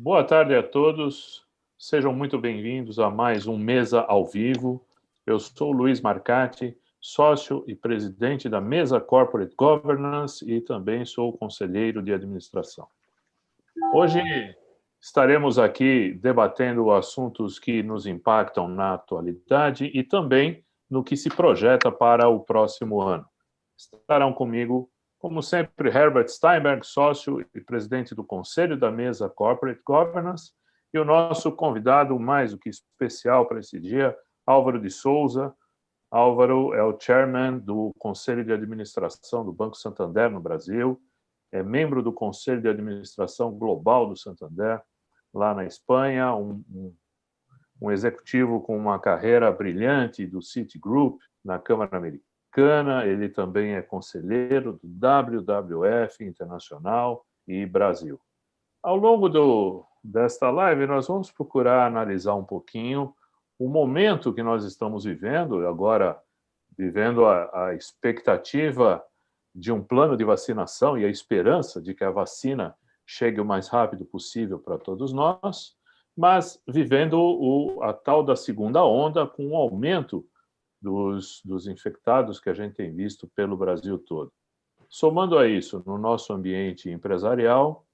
Boa tarde a todos, sejam muito bem-vindos a mais um Mesa ao Vivo. Eu sou o Luiz Marcati, sócio e presidente da Mesa Corporate Governance e também sou conselheiro de administração. Hoje estaremos aqui debatendo assuntos que nos impactam na atualidade e também no que se projeta para o próximo ano. Estarão comigo, como sempre, Herbert Steinberg, sócio e presidente do Conselho da Mesa Corporate Governance, e o nosso convidado mais do que especial para esse dia, Álvaro de Souza. Álvaro é o chairman do Conselho de Administração do Banco Santander no Brasil, é membro do Conselho de Administração Global do Santander, lá na Espanha, um executivo com uma carreira brilhante do Citigroup na Câmara Americana. Ele também é conselheiro do WWF Internacional e Brasil. Ao longo desta live, nós vamos procurar analisar um pouquinho o momento que nós estamos vivendo, agora vivendo a expectativa de um plano de vacinação e a esperança de que a vacina chegue o mais rápido possível para todos nós, mas vivendo a tal da segunda onda com um aumento dos infectados que a gente tem visto pelo Brasil todo. Somando a isso, no nosso ambiente empresarial,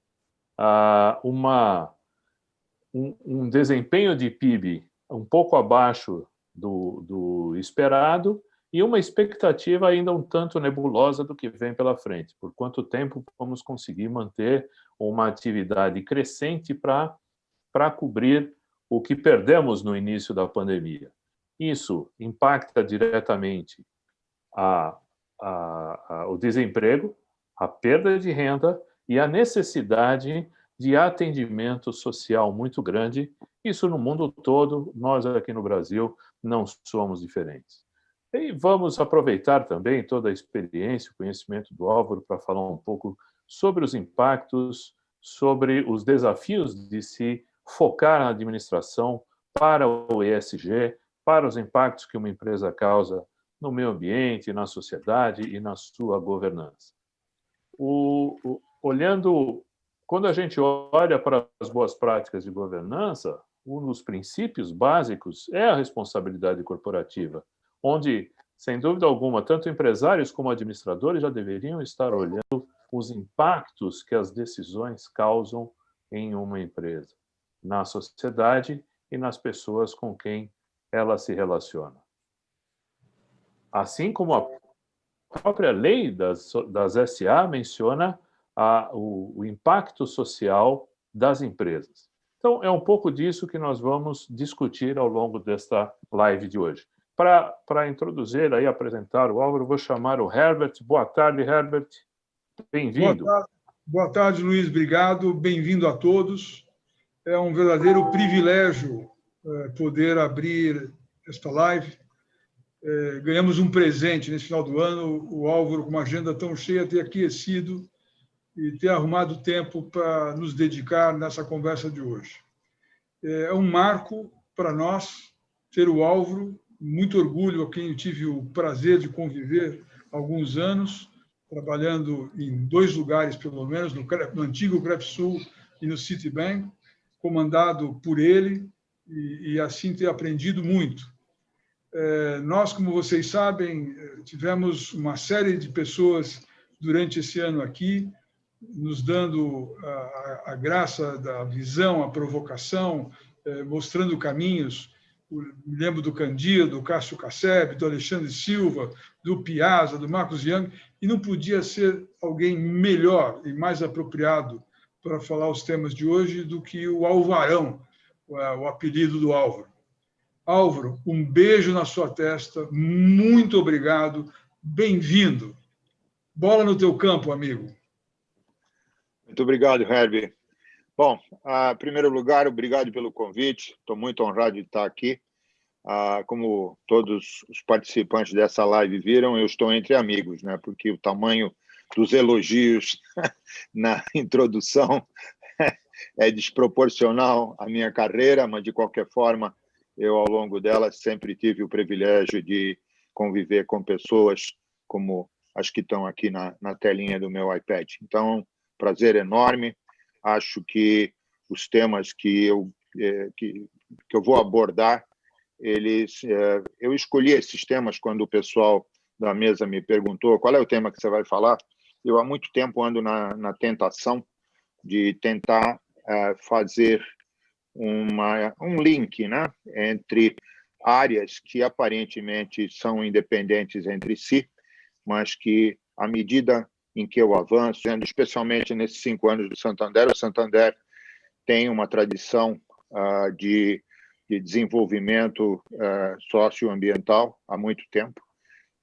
um desempenho de PIB um pouco abaixo do esperado e uma expectativa ainda um tanto nebulosa do que vem pela frente. Por quanto tempo vamos conseguir manter uma atividade crescente para cobrir o que perdemos no início da pandemia? Isso impacta diretamente o desemprego, a perda de renda e a necessidade de atendimento social muito grande. Isso no mundo todo, nós aqui no Brasil não somos diferentes. E vamos aproveitar também toda a experiência, o conhecimento do Álvaro para falar um pouco sobre os impactos, sobre os desafios de se focar na administração para o ESG, para os impactos que uma empresa causa no meio ambiente, na sociedade e na sua governança. Quando a gente olha para as boas práticas de governança, um dos princípios básicos é a responsabilidade corporativa, onde, sem dúvida alguma, tanto empresários como administradores já deveriam estar olhando os impactos que as decisões causam em uma empresa, na sociedade e nas pessoas com quem ela se relaciona. Assim como a própria lei das SA menciona o impacto social das empresas. Então, é um pouco disso que nós vamos discutir ao longo desta live de hoje. Para introduzir e apresentar o Álvaro, vou chamar o Herbert. Boa tarde, Herbert. Bem-vindo. Boa tarde, Luiz. Obrigado. Bem-vindo a todos. É um verdadeiro privilégio poder abrir esta live. Ganhamos um presente nesse final do ano, o Álvaro, com uma agenda tão cheia, ter aquecido e ter arrumado tempo para nos dedicar nessa conversa de hoje. É um marco para nós ter o Álvaro, muito orgulho a quem eu tive o prazer de conviver há alguns anos, trabalhando em 2 lugares, pelo menos, no antigo Crefsul e no Citibank, comandado por ele, e assim ter aprendido muito. Nós, como vocês sabem, tivemos uma série de pessoas durante esse ano aqui, nos dando a graça da visão, a provocação, mostrando caminhos. Me lembro do Candido, do Cássio Casseb, do Alexandre Silva, do Piazza, do Marcos Young, e não podia ser alguém melhor e mais apropriado para falar os temas de hoje do que o Alvarão, o apelido do Álvaro. Álvaro, um beijo na sua testa, muito obrigado, bem-vindo. Bola no teu campo, amigo. Muito obrigado, Herbie. Bom, em primeiro lugar, obrigado pelo convite, estou muito honrado de estar aqui. Como todos os participantes dessa live viram, eu estou entre amigos, né? Porque o tamanho dos elogios na introdução é desproporcional à minha carreira, mas, de qualquer forma, eu, ao longo dela, sempre tive o privilégio de conviver com pessoas como as que estão aqui na telinha do meu iPad. Então, prazer enorme. Acho que os temas que eu vou abordar, eu escolhi esses temas quando o pessoal da mesa me perguntou qual é o tema que você vai falar. Eu há muito tempo ando na tentação de tentar fazer um link, né, entre áreas que aparentemente são independentes entre si, mas que, à medida em que eu avanço, especialmente nesses 5 anos do Santander, o Santander tem uma tradição de desenvolvimento socioambiental há muito tempo,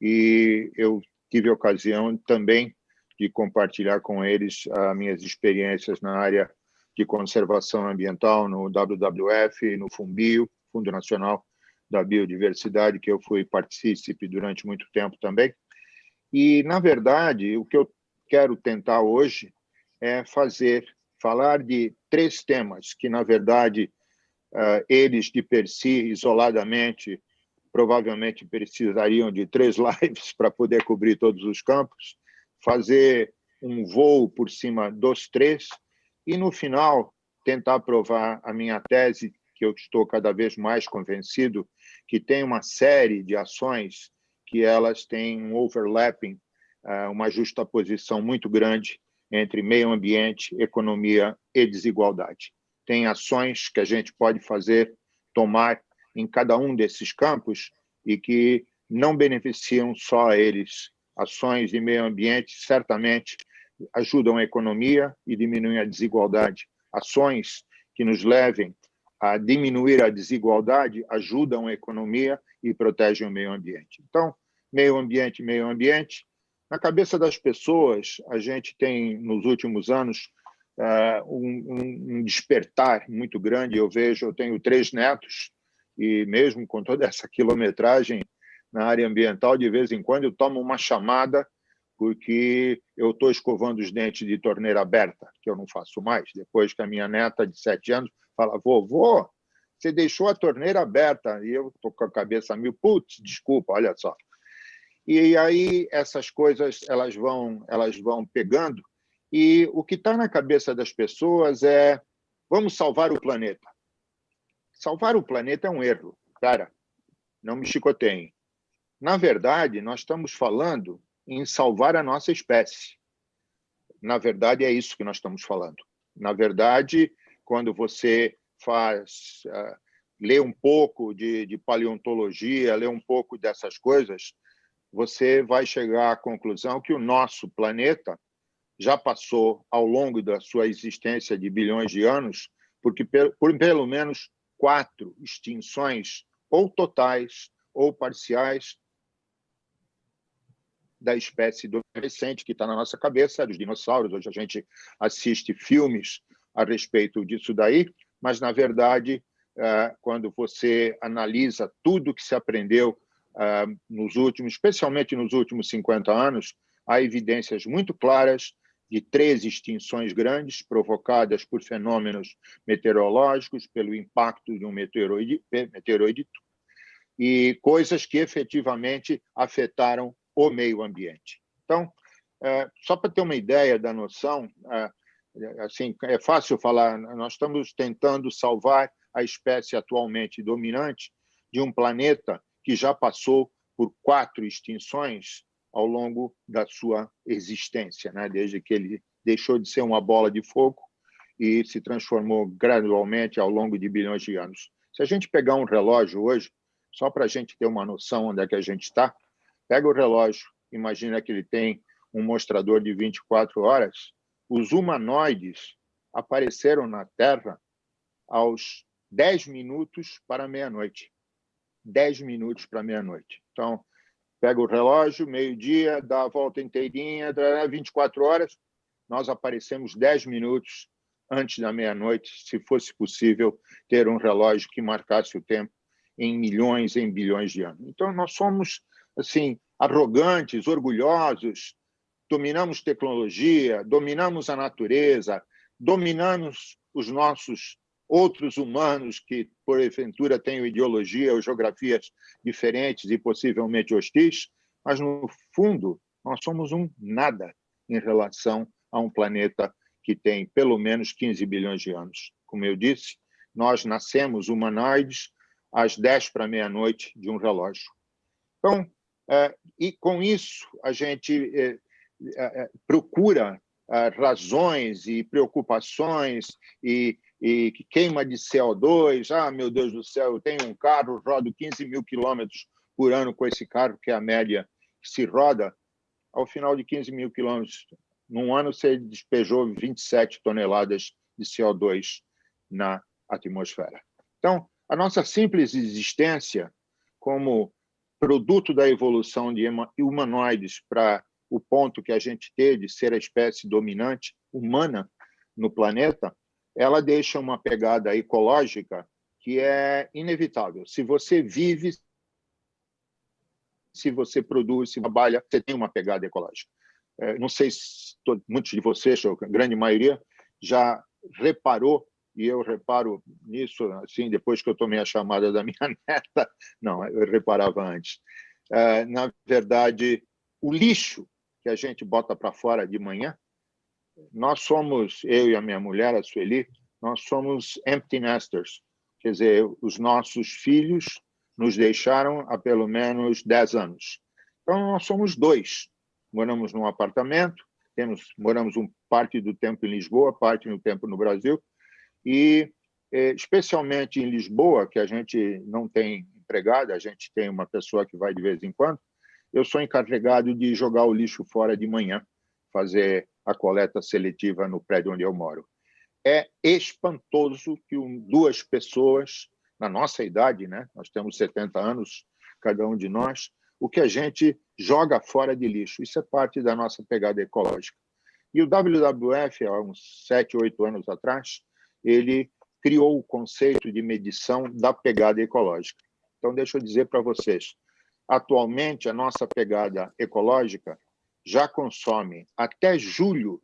e eu tive a ocasião também de compartilhar com eles as minhas experiências na área de conservação ambiental no WWF, no FUNBio, Fundo Nacional da Biodiversidade, que eu fui partícipe durante muito tempo também. E, na verdade, o que eu quero tentar hoje é falar de 3 temas que, na verdade, eles de per si, isoladamente, provavelmente precisariam de 3 lives para poder cobrir todos os campos, fazer um voo por cima dos 3 e, no final, tentar provar a minha tese, que eu estou cada vez mais convencido, que tem uma série de ações que elas têm um overlapping, uma justaposição muito grande entre meio ambiente, economia e desigualdade. Tem ações que a gente pode tomar em cada um desses campos e que não beneficiam só a eles. Ações de meio ambiente certamente ajudam a economia e diminuem a desigualdade. Ações que nos levem a diminuir a desigualdade ajudam a economia e protegem o meio ambiente. Então, meio ambiente. Na cabeça das pessoas, a gente tem, nos últimos anos, um despertar muito grande. Eu tenho 3 netos, e mesmo com toda essa quilometragem na área ambiental, de vez em quando eu tomo uma chamada porque eu estou escovando os dentes de torneira aberta, que eu não faço mais, depois que a minha neta de 7 anos fala: vovô, você deixou a torneira aberta. E eu estou com a cabeça mil, putz, desculpa, olha só. E aí essas coisas elas vão pegando, e o que está na cabeça das pessoas é: vamos salvar o planeta. Salvar o planeta é um erro. Cara, não me chicoteiem. Na verdade, nós estamos falando em salvar a nossa espécie. Na verdade, é isso que nós estamos falando. Na verdade, quando você lê um pouco de paleontologia, lê um pouco dessas coisas, você vai chegar à conclusão que o nosso planeta já passou, ao longo da sua existência de bilhões de anos, por pelo menos 4 extinções, ou totais ou parciais, da espécie do recente, que está na nossa cabeça, dos dinossauros. Hoje a gente assiste filmes a respeito disso daí, mas, na verdade, quando você analisa tudo que se aprendeu especialmente nos últimos 50 anos, há evidências muito claras de 3 extinções grandes provocadas por fenômenos meteorológicos, pelo impacto de um meteoroide, e coisas que efetivamente afetaram o meio ambiente. Então, só para ter uma ideia da noção, assim, é fácil falar, nós estamos tentando salvar a espécie atualmente dominante de um planeta que já passou por 4 extinções ao longo da sua existência, né? Desde que ele deixou de ser uma bola de fogo e se transformou gradualmente ao longo de bilhões de anos. Se a gente pegar um relógio hoje, só para a gente ter uma noção onde é que a gente está, pega o relógio, imagina que ele tem um mostrador de 24 horas, os humanoides apareceram na Terra aos 10 minutos para meia-noite. 10 minutos para meia-noite. Então, pega o relógio, meio-dia, dá a volta inteirinha, 24 horas, nós aparecemos 10 minutos antes da meia-noite, se fosse possível ter um relógio que marcasse o tempo em milhões, em bilhões de anos. Então, nós somos assim, arrogantes, orgulhosos, dominamos tecnologia, dominamos a natureza, dominamos os nossos outros humanos que, porventura, tenham ideologia ou geografias diferentes e possivelmente hostis, mas, no fundo, nós somos um nada em relação a um planeta que tem pelo menos 15 bilhões de anos. como eu disse, nós nascemos humanoides às 10 para meia-noite de um relógio. Então, e com isso, a gente procura razões e preocupações e queima de CO2. Ah, meu Deus do céu, eu tenho um carro, rodo 15 mil quilômetros por ano com esse carro, que é a média que se roda. Ao final de 15 mil quilômetros, num ano, você despejou 27 toneladas de CO2 na atmosfera. Então, a nossa simples existência como produto da evolução de humanoides para o ponto que a gente teve de ser a espécie dominante humana no planeta, ela deixa uma pegada ecológica que é inevitável. Se você vive, se você produz, se trabalha, você tem uma pegada ecológica. Não sei se muitos de vocês, ou a grande maioria, já reparou, e eu reparo nisso assim depois que eu tomei a chamada da minha neta. Não, eu reparava antes. Na verdade, o lixo que a gente bota para fora de manhã, nós somos, eu e a minha mulher, a Sueli, nós somos empty nesters. Quer dizer, os nossos filhos nos deixaram há pelo menos 10 anos. Então, nós somos dois. Moramos num apartamento, moramos parte do tempo em Lisboa, parte do tempo no Brasil, e especialmente em Lisboa, que a gente não tem empregada, a gente tem uma pessoa que vai de vez em quando, eu sou encarregado de jogar o lixo fora de manhã, fazer a coleta seletiva no prédio onde eu moro. É espantoso que duas pessoas, na nossa idade, né? Nós temos 70 anos, cada um de nós, o que a gente joga fora de lixo. Isso é parte da nossa pegada ecológica. E o WWF, há uns 7, 8 anos atrás, ele criou o conceito de medição da pegada ecológica. Então, deixa eu dizer para vocês, atualmente, a nossa pegada ecológica já consome, até julho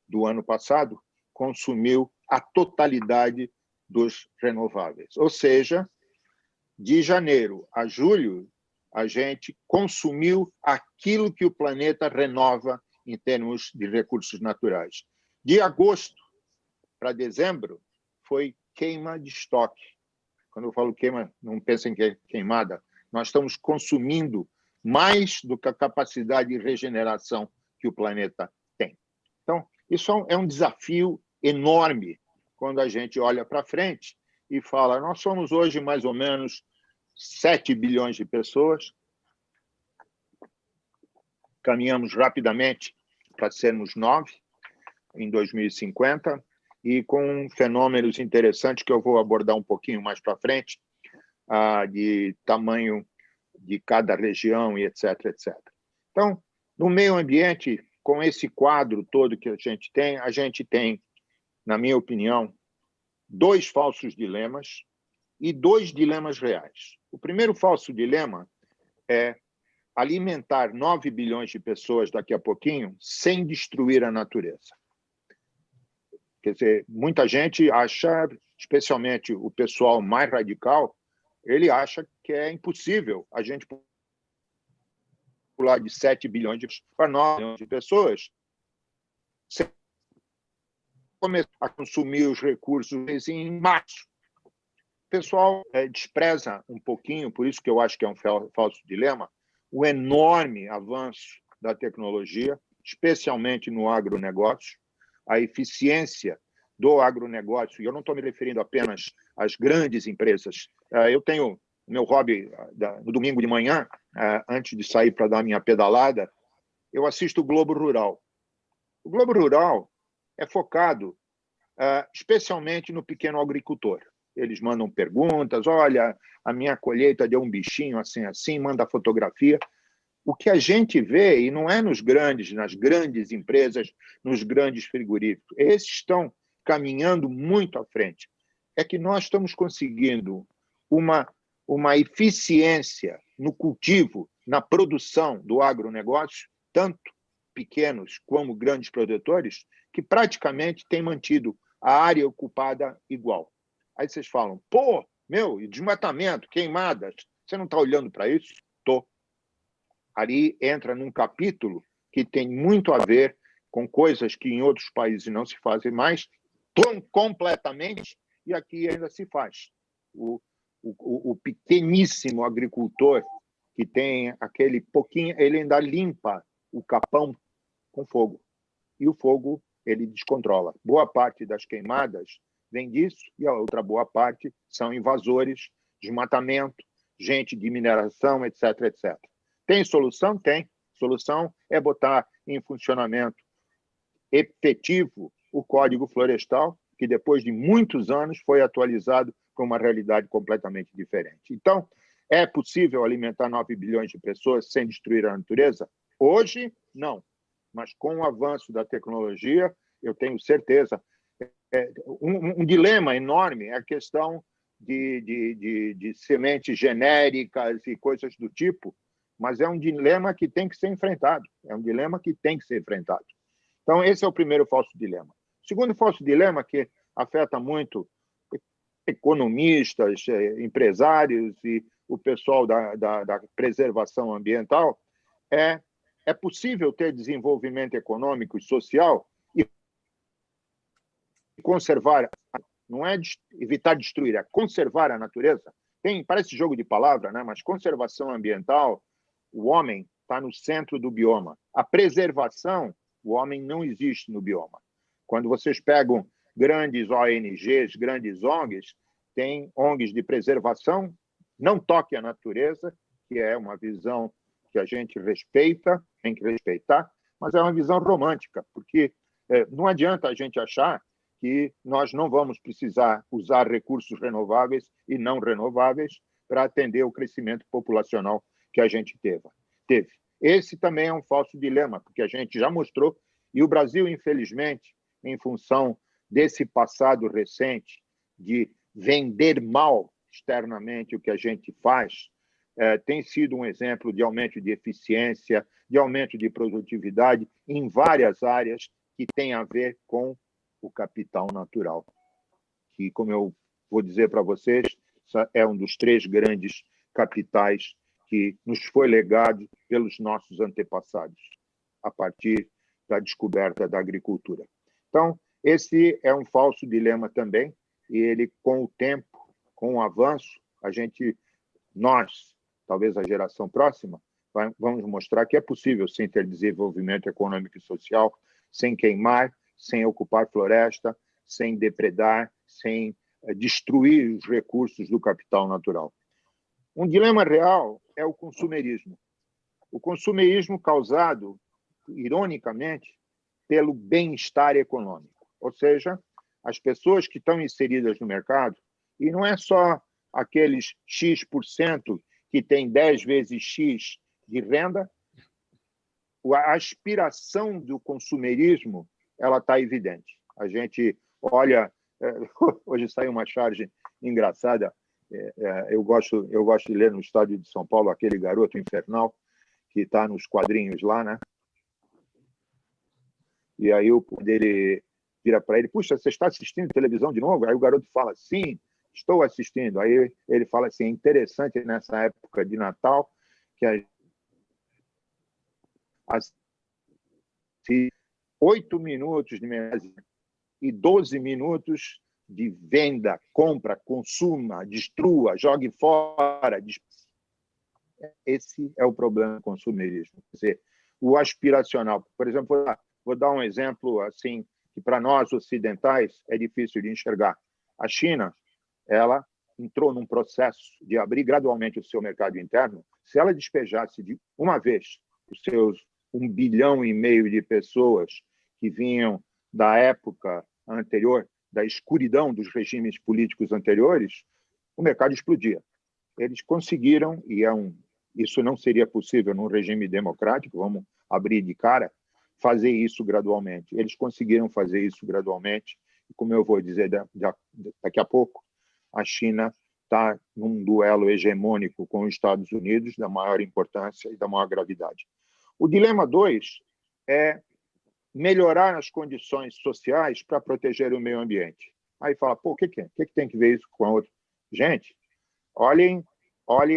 do ano passado, consumiu a totalidade dos renováveis. Ou seja, de janeiro a julho, a gente consumiu aquilo que o planeta renova em termos de recursos naturais. De agosto para dezembro, foi queima de estoque. Quando eu falo queima, não pensem que é queimada. Nós estamos consumindo mais do que a capacidade de regeneração que o planeta tem. Então, isso é um desafio enorme quando a gente olha para frente e fala, nós somos hoje mais ou menos 7 bilhões de pessoas, caminhamos rapidamente para sermos 9 em 2050, e com fenômenos interessantes que eu vou abordar um pouquinho mais para frente, de tamanho de cada região e etc, etc. Então, no meio ambiente, com esse quadro todo que a gente tem, na minha opinião, 2 falsos dilemas e 2 dilemas reais. O primeiro falso dilema é alimentar 9 bilhões de pessoas daqui a pouquinho sem destruir a natureza. Quer dizer, muita gente acha, especialmente o pessoal mais radical, ele acha que é impossível a gente pular de 7 bilhões para 9 bilhões de pessoas sem começar a consumir os recursos em março. O pessoal despreza um pouquinho, por isso que eu acho que é um falso dilema, o enorme avanço da tecnologia, especialmente no agronegócio, a eficiência do agronegócio, e eu não estou me referindo apenas às grandes empresas. Eu tenho meu hobby no domingo de manhã, antes de sair para dar minha pedalada, eu assisto o Globo Rural. O Globo Rural é focado especialmente no pequeno agricultor. Eles mandam perguntas, olha, a minha colheita deu um bichinho assim, assim, manda fotografia. O que a gente vê, e não é nas grandes empresas, nos grandes frigoríficos, esses estão caminhando muito à frente. É que nós estamos conseguindo uma eficiência no cultivo, na produção do agronegócio, tanto pequenos como grandes produtores, que praticamente tem mantido a área ocupada igual. Aí vocês falam, pô, e desmatamento, queimadas, você não está olhando para isso? Estou. Ali entra num capítulo que tem muito a ver com coisas que em outros países não se fazem mais, completamente, e aqui ainda se faz. O pequeníssimo agricultor que tem aquele pouquinho, ele ainda limpa o capão com fogo. E o fogo ele descontrola. Boa parte das queimadas vem disso, e a outra boa parte são invasores, desmatamento, gente de mineração, etc, etc. Tem solução? Tem. Solução é botar em funcionamento efetivo o Código Florestal, que depois de muitos anos foi atualizado para uma realidade completamente diferente. Então, é possível alimentar 9 bilhões de pessoas sem destruir a natureza? Hoje, não. Mas com o avanço da tecnologia, eu tenho certeza. Um dilema enorme é a questão de sementes genéricas e coisas do tipo, mas é um dilema que tem que ser enfrentado. É um dilema que tem que ser enfrentado. Então, esse é o primeiro falso dilema. O segundo falso dilema, que afeta muito economistas, empresários e o pessoal da preservação ambiental, é possível ter desenvolvimento econômico e social e conservar, não é evitar destruir, é conservar a natureza. Parece jogo de palavra, né? Mas conservação ambiental, o homem está no centro do bioma. A preservação, o homem não existe no bioma. Quando vocês pegam grandes ONGs, grandes ONGs, tem ONGs de preservação, não toque a natureza, que é uma visão que a gente respeita, tem que respeitar, mas é uma visão romântica, porque não adianta a gente achar que nós não vamos precisar usar recursos renováveis e não renováveis para atender o crescimento populacional que a gente teve. Esse também é um falso dilema, porque a gente já mostrou, e o Brasil, infelizmente, em função desse passado recente de vender mal externamente o que a gente faz, tem sido um exemplo de aumento de eficiência, de aumento de produtividade em várias áreas que têm a ver com o capital natural, que, como eu vou dizer para vocês, é um dos 3 grandes capitais que nos foi legado pelos nossos antepassados, a partir da descoberta da agricultura. Então, esse é um falso dilema também, e ele, com o tempo, com o avanço, nós, talvez a geração próxima, vamos mostrar que é possível sim ter desenvolvimento econômico e social sem queimar, sem ocupar floresta, sem depredar, sem destruir os recursos do capital natural. Um dilema real é o consumerismo. O consumerismo causado, ironicamente, pelo bem-estar econômico. Ou seja, as pessoas que estão inseridas no mercado, e não é só aqueles X% que tem 10 vezes X de renda, a aspiração do consumerismo ela está evidente. A gente olha... Hoje saiu uma charge engraçada. Eu gosto de ler no Estado de São Paulo aquele garoto infernal que está nos quadrinhos lá, né? E aí o dele vira para ele: puxa, você está assistindo televisão de novo? Aí o garoto fala: sim, estou assistindo. Aí ele fala assim: é interessante nessa época de Natal que 8 minutos de mensagem e 12 minutos de venda, compra, consuma, destrua, jogue fora. Esse é o problema do consumerismo. Quer dizer, o aspiracional. Por exemplo, vou dar um exemplo assim que para nós ocidentais é difícil de enxergar. A China, ela entrou num processo de abrir gradualmente o seu mercado interno. Se ela despejasse de uma vez os seus 1,5 bilhão de pessoas que vinham da época anterior, da escuridão dos regimes políticos anteriores, o mercado explodia. Eles conseguiram, e isso não seria possível num regime democrático, vamos abrir de cara, fazer isso gradualmente. Eles conseguiram fazer isso gradualmente, e como eu vou dizer daqui a pouco, a China está num duelo hegemônico com os Estados Unidos da maior importância e da maior gravidade. O dilema 2 é melhorar as condições sociais para proteger o meio ambiente. Aí fala, pô, o que tem que ver isso com a outra? Gente, olhem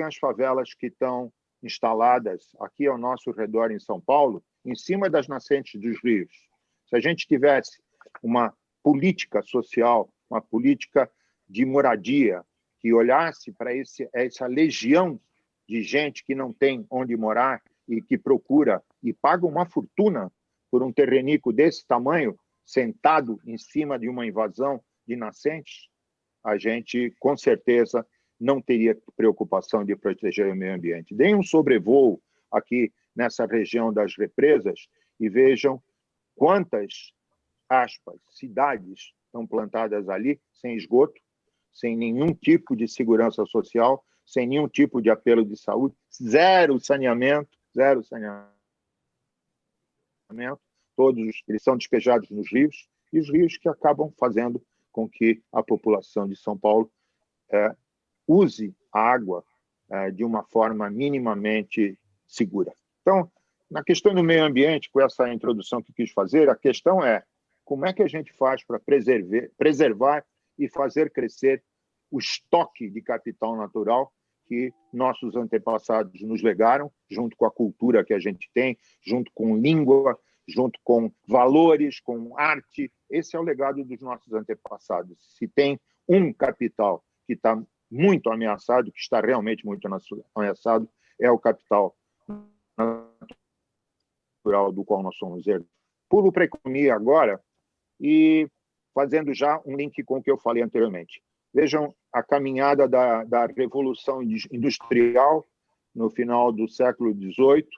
as favelas que estão instaladas aqui ao nosso redor em São Paulo, em cima das nascentes dos rios. Se a gente tivesse uma política social, uma política de moradia, que olhasse para essa legião de gente que não tem onde morar e que procura e paga uma fortuna por um terrenico desse tamanho, sentado em cima de uma invasão de nascentes, a gente, com certeza, não teria preocupação de proteger o meio ambiente. Deem um sobrevoo aqui nessa região das represas e vejam quantas, aspas, cidades estão plantadas ali, sem esgoto, sem nenhum tipo de segurança social, sem nenhum tipo de apelo de saúde, zero saneamento, todos eles são despejados nos rios, e os rios que acabam fazendo com que a população de São Paulo use a água de uma forma minimamente segura. Então, na questão do meio ambiente, com essa introdução que quis fazer, a questão é como é que a gente faz para preservar e fazer crescer o estoque de capital natural que nossos antepassados nos legaram, junto com a cultura que a gente tem, junto com língua, junto com valores, com arte. Esse é o legado dos nossos antepassados. Se tem um capital que está muito ameaçado, que está realmente muito ameaçado, é o capital natural do qual nós somos herdeiros. Pulo para a economia agora e fazendo já um link com o que eu falei anteriormente. Vejam a caminhada da Revolução Industrial no final do século XVIII,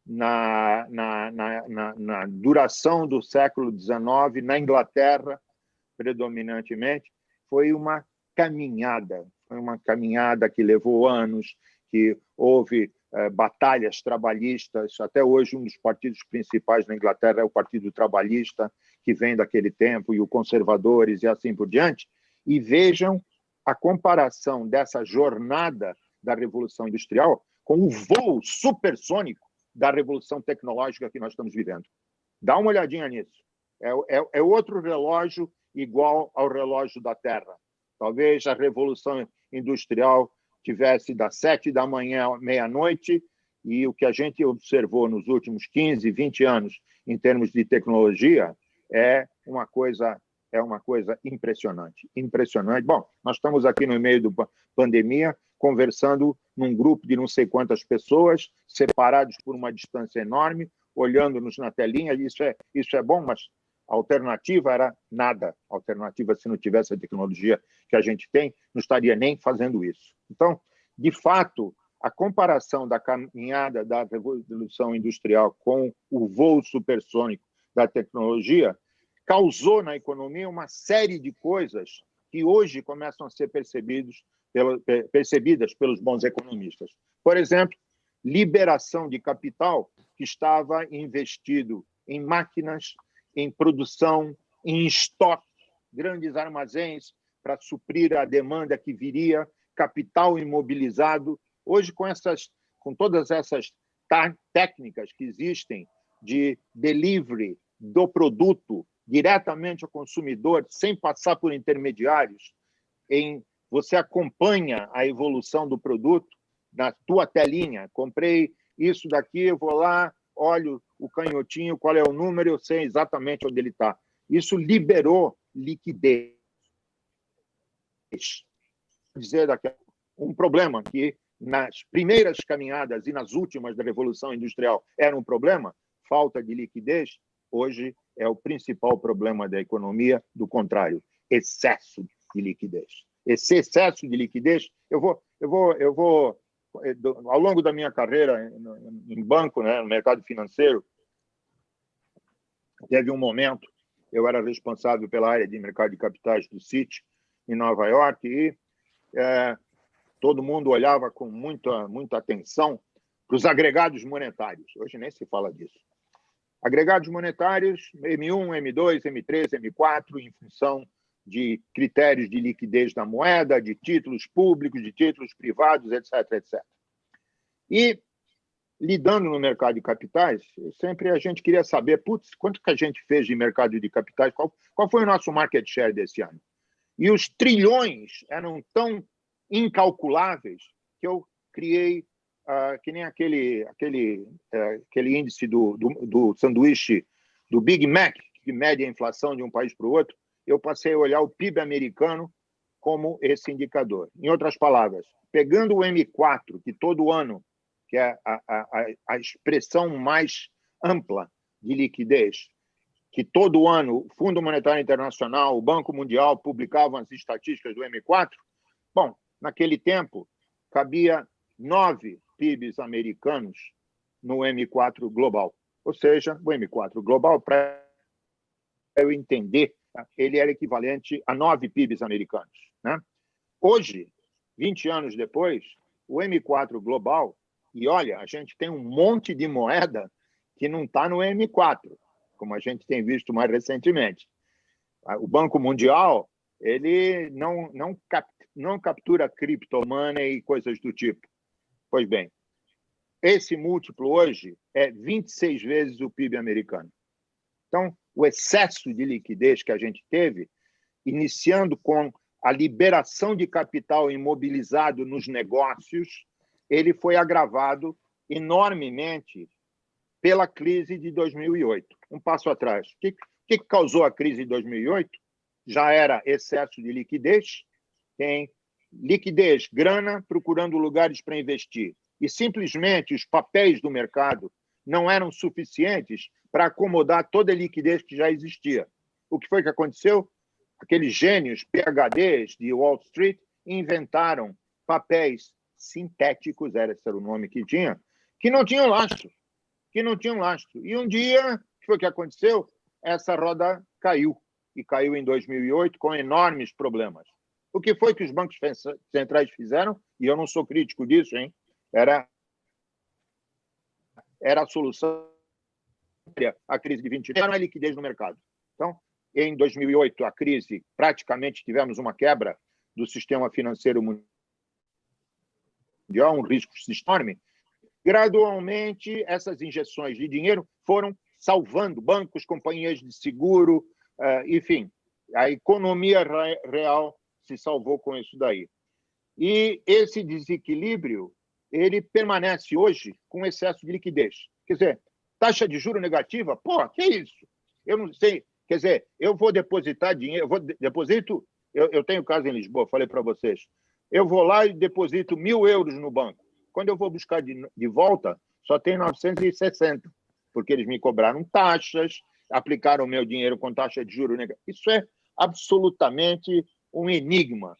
na duração do século XIX, na Inglaterra, predominantemente, foi uma caminhada que levou anos, que houve batalhas trabalhistas. Até hoje, um dos partidos principais na Inglaterra é o Partido Trabalhista, que vem daquele tempo, e os conservadores, e assim por diante. E vejam a comparação dessa jornada da Revolução Industrial com o voo supersônico da Revolução Tecnológica que nós estamos vivendo. Dá uma olhadinha nisso. É outro relógio igual ao relógio da Terra. Talvez a Revolução Industrial tivesse das 7 da manhã à meia-noite, e o que a gente observou nos últimos 15, 20 anos em termos de tecnologia é uma coisa impressionante. Bom, nós estamos aqui no meio da pandemia, conversando num grupo de não sei quantas pessoas, separados por uma distância enorme, olhando-nos na telinha. Isso é bom, mas a alternativa era nada. A alternativa, se não tivesse a tecnologia que a gente tem, não estaria nem fazendo isso. Então, de fato, a comparação da caminhada da Revolução Industrial com o voo supersônico da tecnologia causou na economia uma série de coisas que hoje começam a ser percebidas pelos bons economistas. Por exemplo, liberação de capital que estava investido em máquinas, em produção, em estoque, grandes armazéns para suprir a demanda que viria, capital imobilizado. Hoje, com todas essas técnicas que existem de delivery do produto diretamente ao consumidor, sem passar por intermediários, você acompanha a evolução do produto na tua telinha. Comprei isso daqui, eu vou lá, olho o canhotinho, qual é o número, eu sei exatamente onde ele está. Isso liberou liquidez. Dizer daqui um problema que nas primeiras caminhadas e nas últimas da Revolução Industrial era um problema, falta de liquidez, hoje é o principal problema da economia, do contrário, excesso de liquidez. Esse excesso de liquidez, eu vou ao longo da minha carreira em banco, né, no mercado financeiro, teve um momento, eu era responsável pela área de mercado de capitais do Citi, em Nova York, e todo mundo olhava com muita atenção para os agregados monetários. Hoje nem se fala disso. Agregados monetários, M1, M2, M3, M4, em função de critérios de liquidez da moeda, de títulos públicos, de títulos privados, etc, etc. E, lidando no mercado de capitais, sempre a gente queria saber, quanto que a gente fez de mercado de capitais, qual foi o nosso market share desse ano? E os trilhões eram tão incalculáveis que eu criei, que nem aquele índice do sanduíche do Big Mac, de média inflação de um país para o outro, eu passei a olhar o PIB americano como esse indicador. Em outras palavras, pegando o M4, que todo ano, que é a expressão mais ampla de liquidez, que todo ano o Fundo Monetário Internacional, o Banco Mundial publicavam as estatísticas do M4, bom, naquele tempo, cabia 9 PIBs americanos no M4 global. Ou seja, o M4 global, para eu entender, ele era equivalente a 9 PIBs americanos, né? Hoje, 20 anos depois, o M4 global, e olha, a gente tem um monte de moeda que não está no M4, como a gente tem visto mais recentemente. O Banco Mundial, ele não captura criptomoney e coisas do tipo. Pois bem, esse múltiplo hoje é 26 vezes o PIB americano. Então, o excesso de liquidez que a gente teve, iniciando com a liberação de capital imobilizado nos negócios, ele foi agravado enormemente pela crise de 2008. Um passo atrás. O que causou a crise de 2008? Já era excesso de liquidez, tem liquidez, grana, procurando lugares para investir. E simplesmente os papéis do mercado não eram suficientes para acomodar toda a liquidez que já existia. O que foi que aconteceu? Aqueles gênios PhDs de Wall Street inventaram papéis sintéticos, esse era o nome que tinha, que não tinham lastro. E um dia, o que foi que aconteceu? Essa roda caiu, e caiu em 2008 com enormes problemas. O que foi que os bancos centrais fizeram? E eu não sou crítico disso, hein? Era a solução. A crise de 20 era a liquidez no mercado. Então, em 2008, a crise, praticamente tivemos uma quebra do sistema financeiro mundial, um risco enorme. Gradualmente, essas injeções de dinheiro foram salvando bancos, companhias de seguro, enfim, a economia real se salvou com isso daí. E esse desequilíbrio, ele permanece hoje com excesso de liquidez. Quer dizer, taxa de juro negativa, pô, que é isso? Eu não sei. Quer dizer, eu vou depositar dinheiro, eu tenho casa em Lisboa, falei para vocês, eu vou lá e deposito 1.000 euros no banco. Quando eu vou buscar de volta, só tem 960, porque eles me cobraram taxas, aplicaram o meu dinheiro com taxa de juros negativa. Isso é absolutamente um enigma,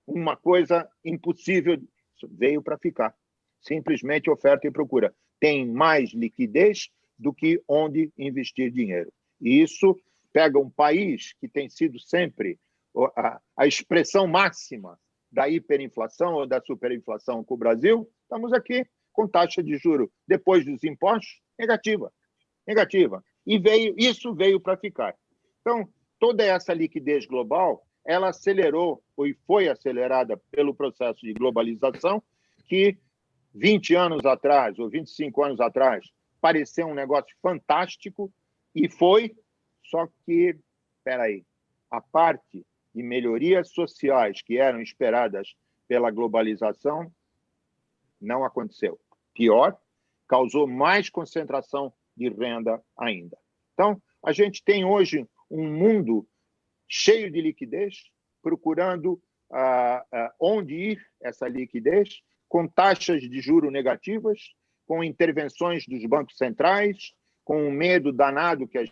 uma coisa impossível, veio para ficar. Simplesmente oferta e procura. Tem mais liquidez do que onde investir dinheiro. E isso pega um país que tem sido sempre a expressão máxima da hiperinflação ou da superinflação com o Brasil, estamos aqui com taxa de juros, depois dos impostos, negativa. E isso veio para ficar. Então, toda essa liquidez global, ela acelerou, ou foi acelerada pelo processo de globalização, que 20 anos atrás, ou 25 anos atrás, pareceu um negócio fantástico, e foi, só que, espera aí, a parte de melhorias sociais que eram esperadas pela globalização não aconteceu. Pior, causou mais concentração de renda ainda. Então, a gente tem hoje um mundo cheio de liquidez, procurando onde ir essa liquidez, com taxas de juros negativas, com intervenções dos bancos centrais, com um medo danado que a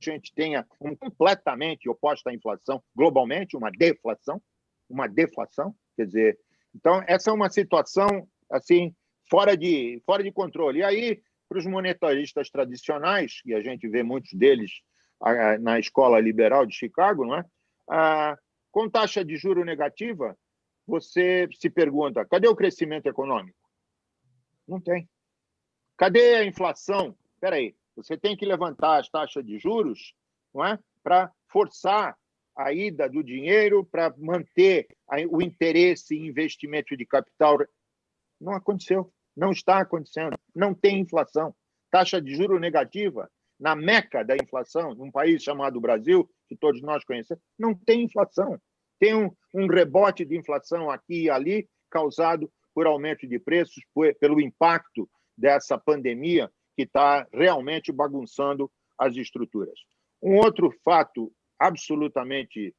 gente tenha completamente oposta à inflação, globalmente, uma deflação, quer dizer, então essa é uma situação assim fora de controle. E aí, para os monetaristas tradicionais, e a gente vê muitos deles na escola liberal de Chicago, não é? Com taxa de juro negativa, você se pergunta, cadê o crescimento econômico? Não tem. Cadê a inflação? Espera aí, você tem que levantar as taxas de juros, não é? Para forçar a ida do dinheiro, para manter o interesse em investimento de capital. Não aconteceu, não está acontecendo, não tem inflação. Taxa de juro negativa, na meca da inflação, num país chamado Brasil, que todos nós conhecemos, não tem inflação. Tem um rebote de inflação aqui e ali, causado por aumento de preços, pelo impacto dessa pandemia que está realmente bagunçando as estruturas. Um outro fato absolutamente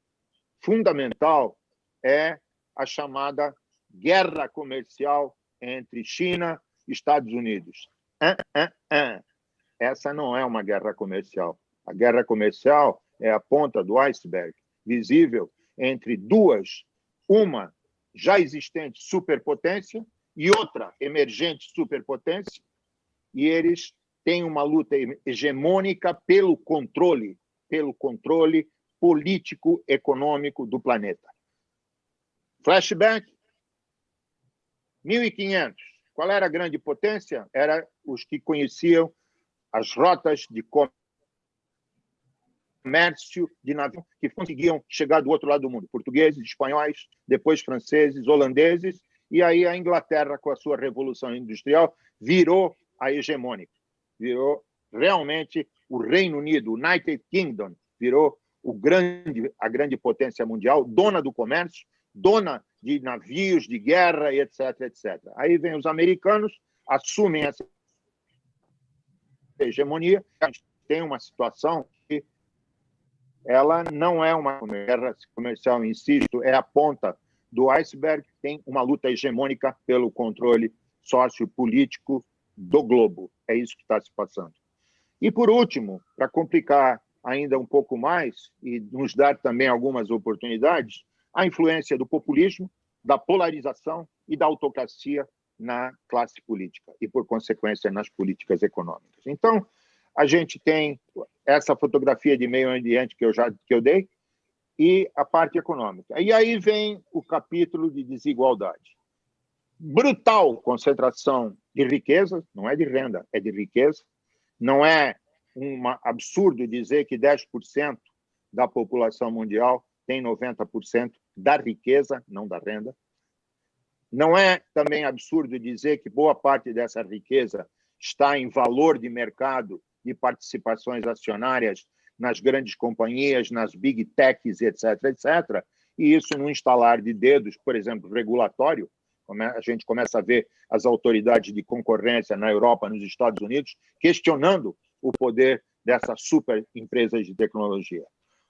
fundamental é a chamada guerra comercial entre China e Estados Unidos. Essa não é uma guerra comercial. A guerra comercial é a ponta do iceberg, visível entre duas, uma já existente superpotência e outra emergente superpotência, e eles têm uma luta hegemônica pelo controle político, econômico do planeta. Flashback, 1500. Qual era a grande potência? Era os que conheciam as rotas de comércio de navio que conseguiam chegar do outro lado do mundo. Portugueses, espanhóis, depois franceses, holandeses, e aí a Inglaterra, com a sua Revolução Industrial, virou a hegemônica. Virou realmente o Reino Unido, o United Kingdom, virou a grande potência mundial, dona do comércio, dona de navios de guerra, etc, etc. Aí vem os americanos, assumem essa hegemonia. A gente tem uma situação que ela não é uma guerra comercial, insisto, é a ponta do iceberg, tem uma luta hegemônica pelo controle sociopolítico do globo. É isso que está se passando. E, por último, para complicar ainda um pouco mais e nos dar também algumas oportunidades, a influência do populismo, da polarização e da autocracia na classe política e, por consequência, nas políticas econômicas. Então, a gente tem essa fotografia de meio ambiente que eu dei e a parte econômica. E aí vem o capítulo de desigualdade. Brutal concentração de riqueza, não é de renda, é de riqueza. Não é um absurdo dizer que 10% da população mundial tem 90% da riqueza, não da renda. Não é também absurdo dizer que boa parte dessa riqueza está em valor de mercado de participações acionárias nas grandes companhias, nas big techs, etc, etc. E isso num estalar de dedos, por exemplo, regulatório. A gente começa a ver as autoridades de concorrência na Europa, nos Estados Unidos, questionando o poder dessas super empresas de tecnologia.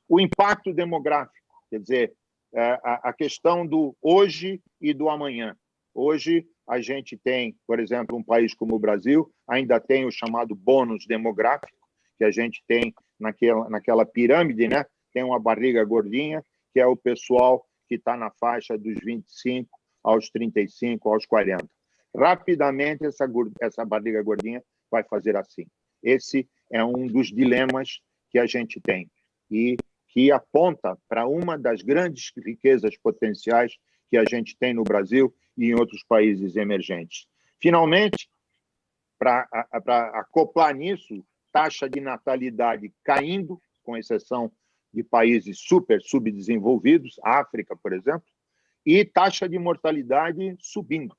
O impacto demográfico, quer dizer, a questão do hoje e do amanhã. Hoje, a gente tem, por exemplo, um país como o Brasil, ainda tem o chamado bônus demográfico, que a gente tem naquela pirâmide, né? Tem uma barriga gordinha, que é o pessoal que está na faixa dos 25 aos 35, aos 40. Rapidamente, essa barriga gordinha vai fazer assim. Esse é um dos dilemas que a gente tem e que aponta para uma das grandes riquezas potenciais que a gente tem no Brasil e em outros países emergentes. Finalmente, para acoplar nisso, taxa de natalidade caindo, com exceção de países super subdesenvolvidos, África, por exemplo, e taxa de mortalidade subindo.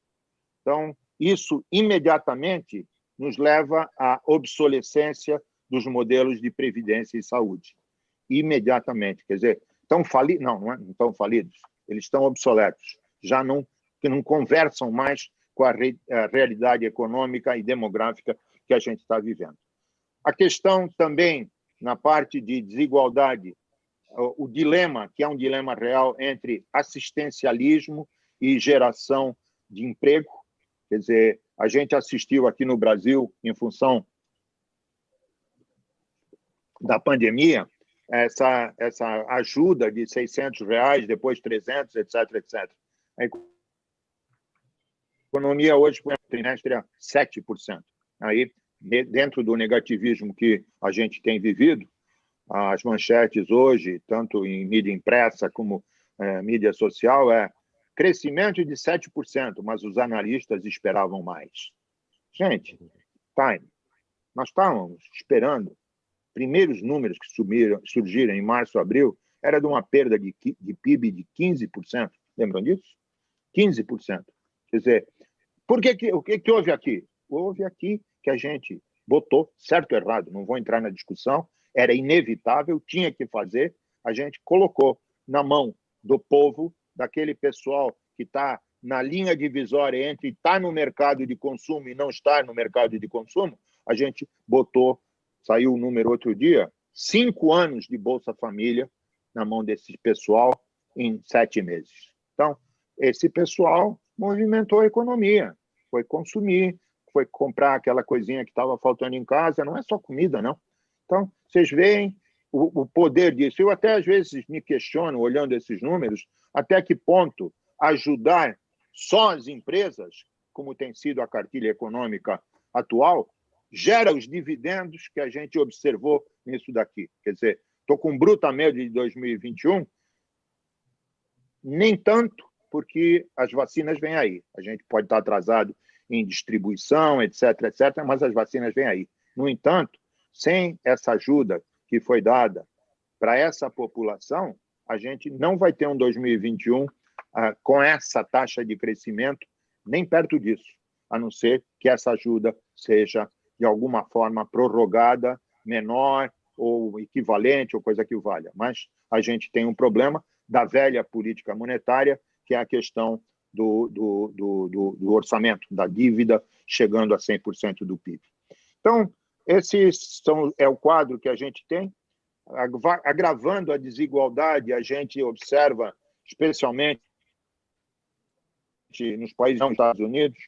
Então, isso imediatamente nos leva à obsolescência dos modelos de previdência e saúde. Imediatamente. Quer dizer, estão falidos? Não estão falidos. Eles estão obsoletos. Já não conversam mais com a realidade econômica e demográfica que a gente está vivendo. A questão também, na parte de desigualdade, o dilema, que é um dilema real entre assistencialismo e geração de emprego. Quer dizer, a gente assistiu aqui no Brasil, em função da pandemia, essa ajuda de R$600, depois 300, etc, etc. A economia hoje, por trimestre, é 7%. Aí, dentro do negativismo que a gente tem vivido, as manchetes hoje, tanto em mídia impressa como mídia social, é crescimento de 7%, mas os analistas esperavam mais. Gente, nós estávamos esperando, primeiros números que surgiram em março, abril, era de uma perda de PIB de 15%. Lembram disso? 15%. Quer dizer, o que houve aqui? Houve aqui que a gente botou, certo ou errado, não vou entrar na discussão, era inevitável, tinha que fazer, a gente colocou na mão do povo, daquele pessoal que está na linha divisória entre estar no mercado de consumo e não estar no mercado de consumo, a gente botou saiu o número outro dia, 5 anos de Bolsa Família na mão desse pessoal em 7 meses. Então, esse pessoal movimentou a economia, foi consumir, foi comprar aquela coisinha que estava faltando em casa, não é só comida, não. Então, vocês veem o poder disso. Eu até, às vezes, me questiono, olhando esses números, até que ponto ajudar só as empresas, como tem sido a cartilha econômica atual, gera os dividendos que a gente observou nisso daqui. Quer dizer, estou com bruta média de 2021, nem tanto, porque as vacinas vêm aí. A gente pode estar atrasado em distribuição, etc., etc., mas as vacinas vêm aí. No entanto, sem essa ajuda que foi dada para essa população, a gente não vai ter um 2021 com essa taxa de crescimento, nem perto disso, a não ser que essa ajuda seja, de alguma forma, prorrogada, menor ou equivalente, ou coisa que o valha. Mas a gente tem um problema da velha política monetária, que é a questão do orçamento, da dívida, chegando a 100% do PIB. Então, esse é o quadro que a gente tem. Agravando a desigualdade, a gente observa, especialmente nos países dos Estados Unidos,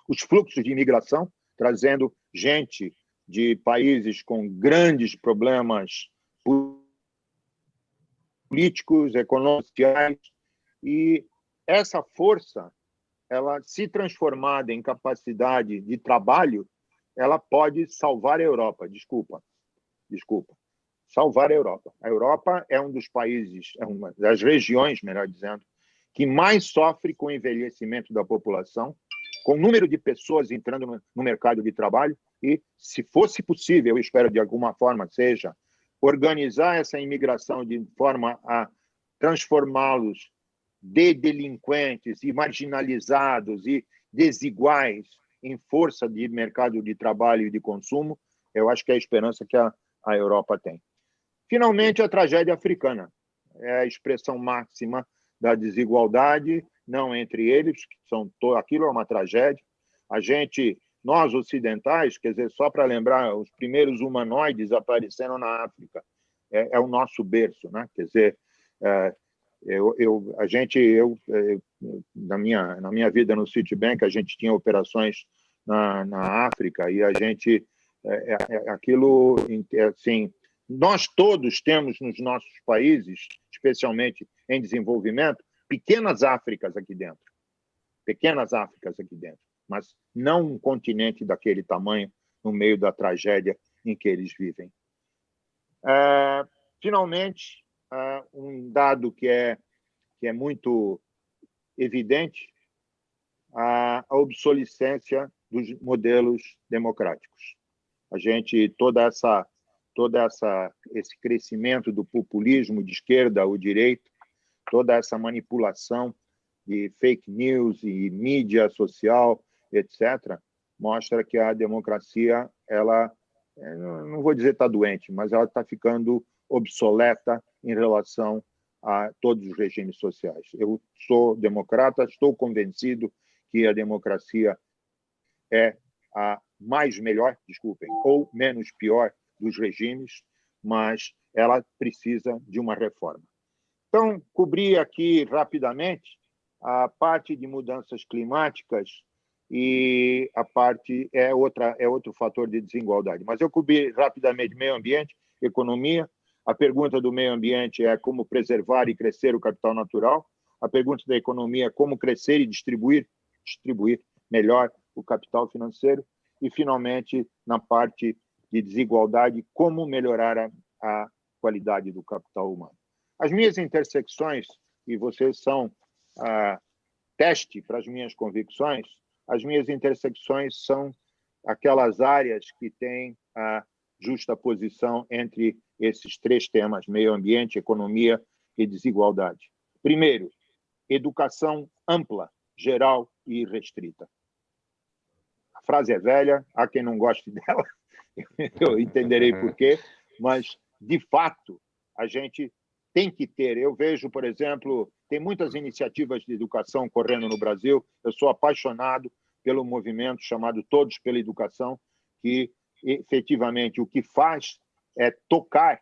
os fluxos de imigração, trazendo gente de países com grandes problemas políticos, econômicos, sociais, e essa força, ela se transformada em capacidade de trabalho, ela pode salvar a Europa. Desculpa. Salvar a Europa. A Europa é um dos países, é uma das regiões, melhor dizendo, que mais sofre com o envelhecimento da população, com o número de pessoas entrando no mercado de trabalho, e, se fosse possível, eu espero de alguma forma seja, organizar essa imigração de forma a transformá-los de delinquentes e marginalizados e desiguais em força de mercado de trabalho e de consumo, eu acho que é a esperança que a Europa tem. Finalmente, a tragédia africana. É a expressão máxima da desigualdade, não entre eles, aquilo é uma tragédia. Nós ocidentais, quer dizer, só para lembrar, os primeiros humanoides apareceram na África. É o nosso berço, né? Quer dizer, na minha vida no Citibank, a gente tinha operações na África e a gente aquilo assim, nós todos temos nos nossos países, especialmente em desenvolvimento, pequenas Áfricas aqui dentro, mas não um continente daquele tamanho no meio da tragédia em que eles vivem. Finalmente, um dado que é muito evidente, a obsolescência dos modelos democráticos. Esse crescimento do populismo de esquerda ou direita, toda essa manipulação de fake news e mídia social, etc., mostra que a democracia, ela, não vou dizer está doente, mas ela está ficando obsoleta em relação a todos os regimes sociais. Eu sou democrata, estou convencido que a democracia é a melhor, ou menos pior dos regimes, mas ela precisa de uma reforma. Então, cobri aqui rapidamente a parte de mudanças climáticas e a parte é outro fator de desigualdade. Mas eu cobri rapidamente meio ambiente, economia. A pergunta do meio ambiente é como preservar e crescer o capital natural. A pergunta da economia é como crescer e distribuir melhor o capital financeiro. E, finalmente, na parte de desigualdade, como melhorar a qualidade do capital humano. As minhas intersecções, e vocês são teste para as minhas convicções, as minhas intersecções são aquelas áreas que têm a justaposição entre esses 3 temas, meio ambiente, economia e desigualdade. Primeiro, educação ampla, geral e restrita. A frase é velha, há quem não goste dela, eu entenderei por quê, mas, de fato, a gente tem que ter. Eu vejo, por exemplo, tem muitas iniciativas de educação correndo no Brasil. Eu sou apaixonado pelo movimento chamado Todos pela Educação, que efetivamente o que faz é tocar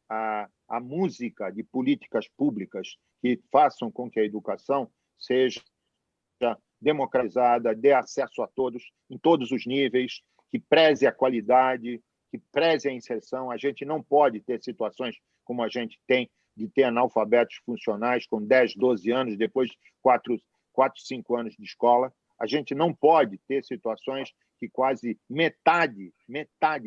a música de políticas públicas que façam com que a educação seja democratizada, dê acesso a todos, em todos os níveis, que preze a qualidade, que preze a inserção. A gente não pode ter situações como a gente tem, de ter analfabetos funcionais com 10, 12 anos, depois de 4, 5 anos de escola. A gente não pode ter situações que quase metade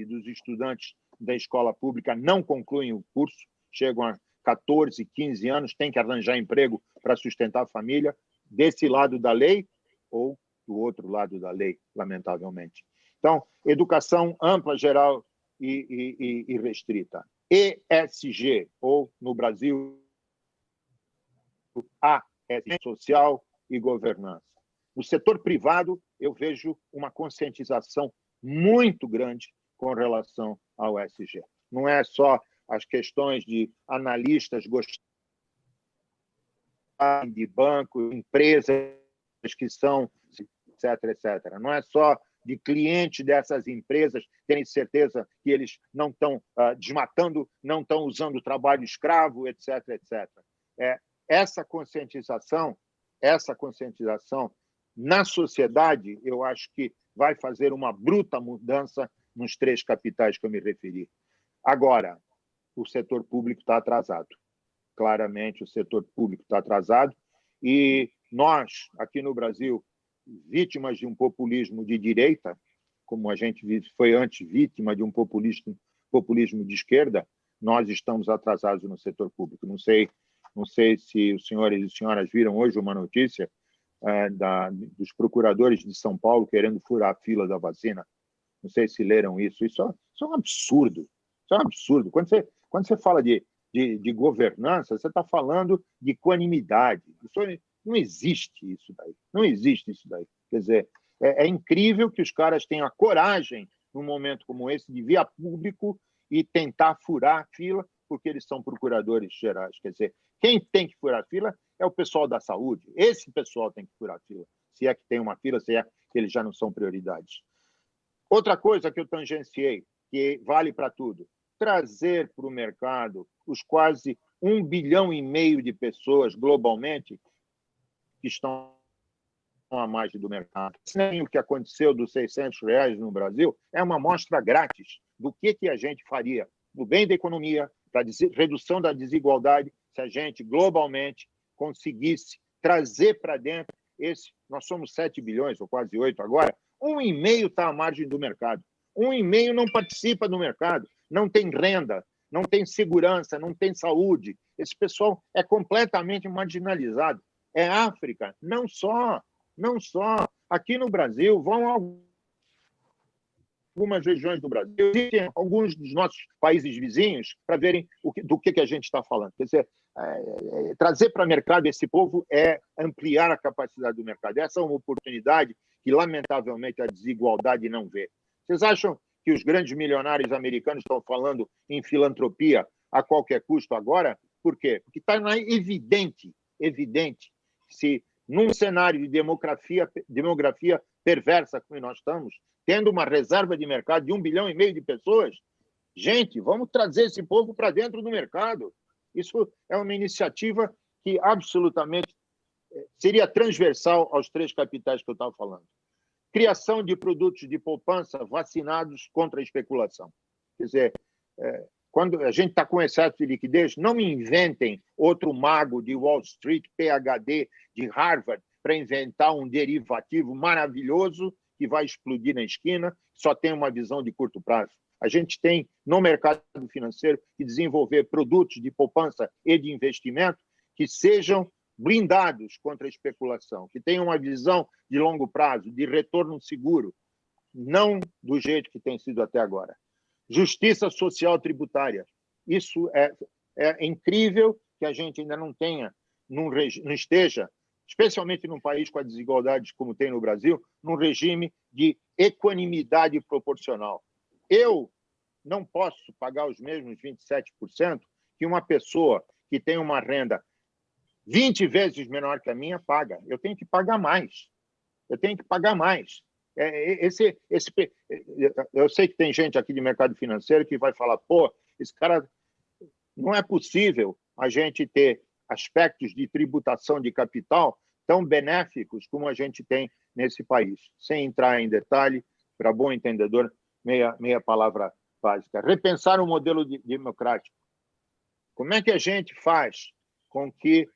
dos estudantes da escola pública não concluem o curso, chegam a 14, 15 anos, têm que arranjar emprego para sustentar a família, desse lado da lei ou do outro lado da lei, lamentavelmente. Então, educação ampla, geral e restrita. ESG, ou no Brasil, ASG, social e governança. No setor privado, eu vejo uma conscientização muito grande com relação ao ESG. Não é só as questões de analistas gostarem de bancos, empresas que são, etc. Não é só de clientes dessas empresas terem certeza que eles não estão desmatando, não estão usando trabalho escravo, etc. Essa conscientização na sociedade, eu acho que vai fazer uma bruta mudança nos 3 capitais que eu me referi. Agora, o setor público está atrasado. Claramente, o setor público está atrasado e nós, aqui no Brasil, vítimas de um populismo de direita, como a gente foi antes vítima de um populismo de esquerda, nós estamos atrasados no setor público. Não sei se os senhores e senhoras viram hoje uma notícia dos procuradores de São Paulo querendo furar a fila da vacina. Não sei se leram isso. Isso é um absurdo. Isso é um absurdo. Quando você fala de governança, você está falando de equanimidade. Não existe isso daí. Não existe isso daí. Quer dizer, é incrível que os caras tenham a coragem, num momento como esse, de vir a público e tentar furar a fila, porque eles são procuradores gerais. Quer dizer, quem tem que furar a fila é o pessoal da saúde. Esse pessoal tem que furar a fila. Se é que tem uma fila, se é que eles já não são prioridades. Outra coisa que eu tangenciei, que vale para tudo, trazer para o mercado os quase 1,5 bilhão de pessoas globalmente que estão à margem do mercado. O que aconteceu dos R$600 no Brasil é uma amostra grátis do que a gente faria no bem da economia, para a redução da desigualdade, se a gente globalmente conseguisse trazer para dentro nós somos 7 bilhões, ou quase 8 agora, 1,5 está à margem do mercado. 1,5 não participa do mercado, não tem renda, não tem segurança, não tem saúde. Esse pessoal é completamente marginalizado. É África, não só. Aqui no Brasil, vão algumas regiões do Brasil, existem alguns dos nossos países vizinhos para verem do que a gente está falando. Quer dizer, trazer para o mercado esse povo é ampliar a capacidade do mercado. Essa é uma oportunidade que, lamentavelmente, a desigualdade não vê. Vocês acham que os grandes milionários americanos estão falando em filantropia a qualquer custo agora? Por quê? Porque está evidente, se num cenário de demografia perversa como nós estamos, tendo uma reserva de mercado de 1,5 bilhão de pessoas, gente, vamos trazer esse povo para dentro do mercado. Isso é uma iniciativa que absolutamente seria transversal aos 3 capitais que eu estava falando. Criação de produtos de poupança vacinados contra a especulação. Quer dizer, quando a gente está com excesso de liquidez, não me inventem outro mago de Wall Street, PhD de Harvard, para inventar um derivativo maravilhoso que vai explodir na esquina, só tem uma visão de curto prazo. A gente tem, no mercado financeiro, que desenvolver produtos de poupança e de investimento que sejam blindados contra a especulação, que tenham uma visão de longo prazo, de retorno seguro, não do jeito que tem sido até agora. Justiça social tributária. Isso é incrível que a gente ainda não tenha, não esteja, especialmente num país com a desigualdade como tem no Brasil, num regime de equanimidade proporcional. Eu não posso pagar os mesmos 27% que uma pessoa que tem uma renda 20 vezes menor que a minha paga. Eu tenho que pagar mais. Eu sei que tem gente aqui de mercado financeiro que vai falar, pô, esse cara, não é possível a gente ter aspectos de tributação de capital tão benéficos como a gente tem nesse país. Sem entrar em detalhe, para bom entendedor, meia palavra básica. Repensar o modelo democrático. Como é que a gente faz com que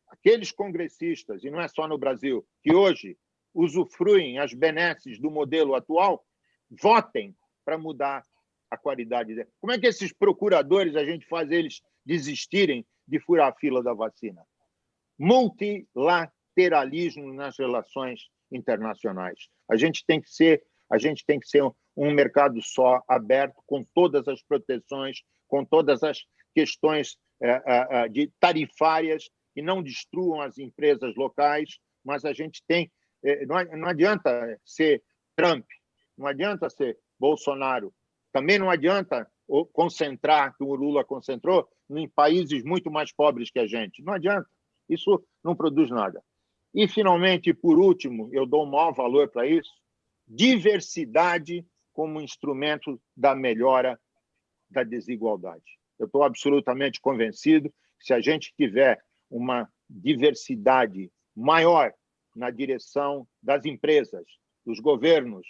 aqueles congressistas, e não é só no Brasil, que hoje usufruem as benesses do modelo atual, votem para mudar a qualidade dele? Como é que esses procuradores, a gente faz eles desistirem de furar a fila da vacina? Multilateralismo nas relações internacionais. A gente tem que ser um mercado só, aberto, com todas as proteções, com todas as questões de tarifárias que não destruam as empresas locais, mas a gente tem... Não adianta ser Trump, não adianta ser Bolsonaro, também não adianta concentrar, que o Lula concentrou, em países muito mais pobres que a gente. Não adianta. Isso não produz nada. E, finalmente, por último, eu dou o maior valor para isso, diversidade como instrumento da melhora da desigualdade. Eu estou absolutamente convencido que, se a gente tiver uma diversidade maior na direção das empresas, dos governos,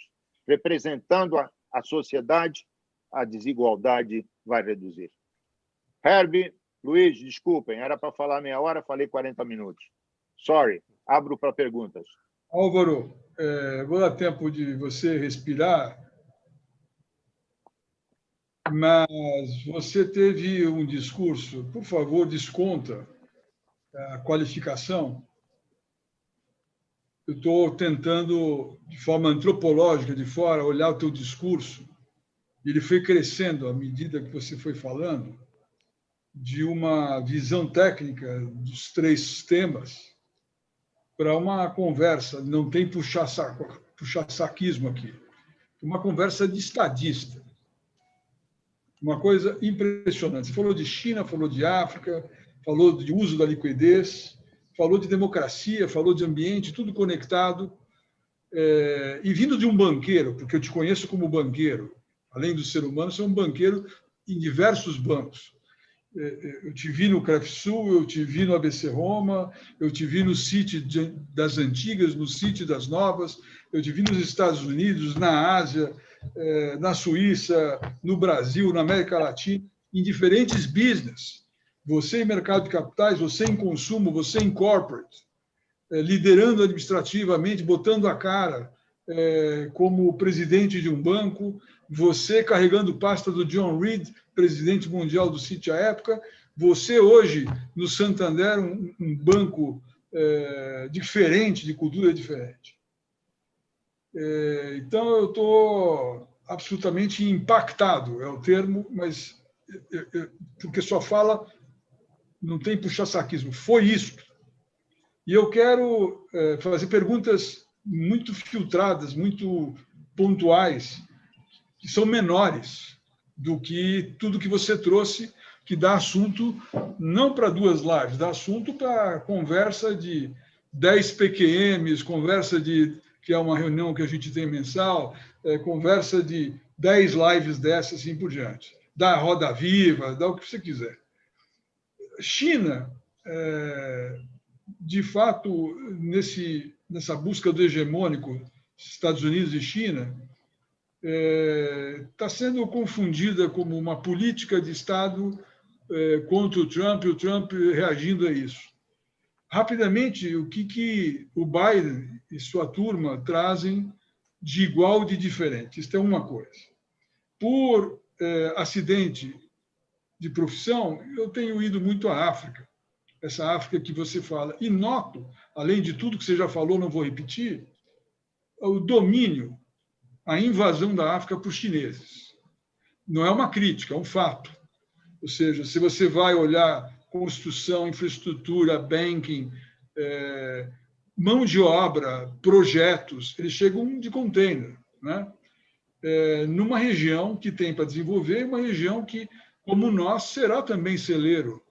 representando a sociedade, a desigualdade vai reduzir. Herbie, Luiz, desculpem, era para falar meia hora, falei 40 minutos. Sorry, abro para perguntas. Álvaro, vou dar tempo de você respirar, mas você teve um discurso, por favor, desconta a qualificação. Eu estou tentando, de forma antropológica, de fora, olhar o teu discurso. Ele foi crescendo à medida que você foi falando, de uma visão técnica dos 3 temas para uma conversa. Não tem puxa-saquismo aqui. Uma conversa de estadista. Uma coisa impressionante. Você falou de China, falou de África, falou de uso da liquidez, falou de democracia, falou de ambiente, tudo conectado. E vindo de um banqueiro, porque eu te conheço como banqueiro, além do ser humano, você é um banqueiro em diversos bancos. Eu te vi no Crefsul, eu te vi no ABC Roma, eu te vi no Citi das Antigas, no Citi das Novas, eu te vi nos Estados Unidos, na Ásia, na Suíça, no Brasil, na América Latina, em diferentes business. Você em mercado de capitais, você em consumo, você em corporate, liderando administrativamente, botando a cara como presidente de um banco, você carregando pasta do John Reed, presidente mundial do Citi à época, você hoje no Santander, um banco diferente, de cultura diferente. Então, eu estou absolutamente impactado, é o termo, mas porque sua fala não tem puxa-saquismo, foi isso. E eu quero fazer perguntas muito filtradas, muito pontuais, que são menores do que tudo que você trouxe, que dá assunto não para 2 lives, dá assunto para conversa de 10 PQMs, conversa que é uma reunião que a gente tem mensal, conversa de 10 lives dessas, assim por diante. Da Roda Viva, dá o que você quiser. China, de fato, nessa busca do hegemônico, Estados Unidos e China, está sendo confundida como uma política de Estado contra o Trump reagindo a isso. Rapidamente, o que o Biden e sua turma trazem de igual, de diferente? Isso é uma coisa. Por acidente de profissão, eu tenho ido muito à África, essa África que você fala, e noto, além de tudo que você já falou, não vou repetir, o domínio, a invasão da África por chineses. Não é uma crítica, é um fato. Ou seja, se você vai olhar construção, infraestrutura, banking, mão de obra, projetos, eles chegam de container, né? Numa região que tem para desenvolver, uma região que, como nós, será também celeiro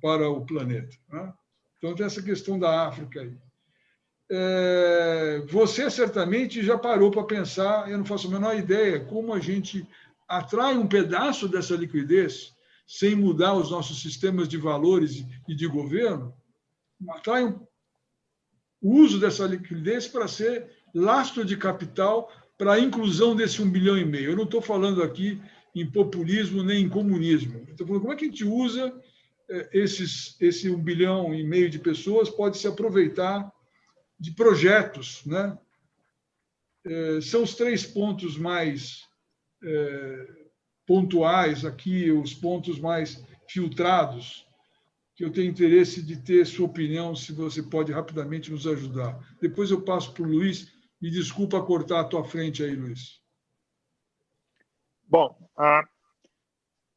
para o planeta, né? Então, tem essa questão da África aí. Você certamente já parou para pensar, eu não faço a menor ideia, como a gente atrai um pedaço dessa liquidez sem mudar os nossos sistemas de valores e de governo, atrai o uso dessa liquidez para ser lastro de capital para a inclusão desse 1,5 bilhão. Eu não estou falando aqui em populismo nem em comunismo. Estou falando como é que a gente usa esse 1,5 bilhão de pessoas pode se aproveitar de projetos, né? São os 3 pontos mais pontuais aqui, os pontos mais filtrados, que eu tenho interesse de ter sua opinião, se você pode rapidamente nos ajudar. Depois eu passo para o Luiz. Me desculpa cortar a tua frente aí, Luiz. Bom,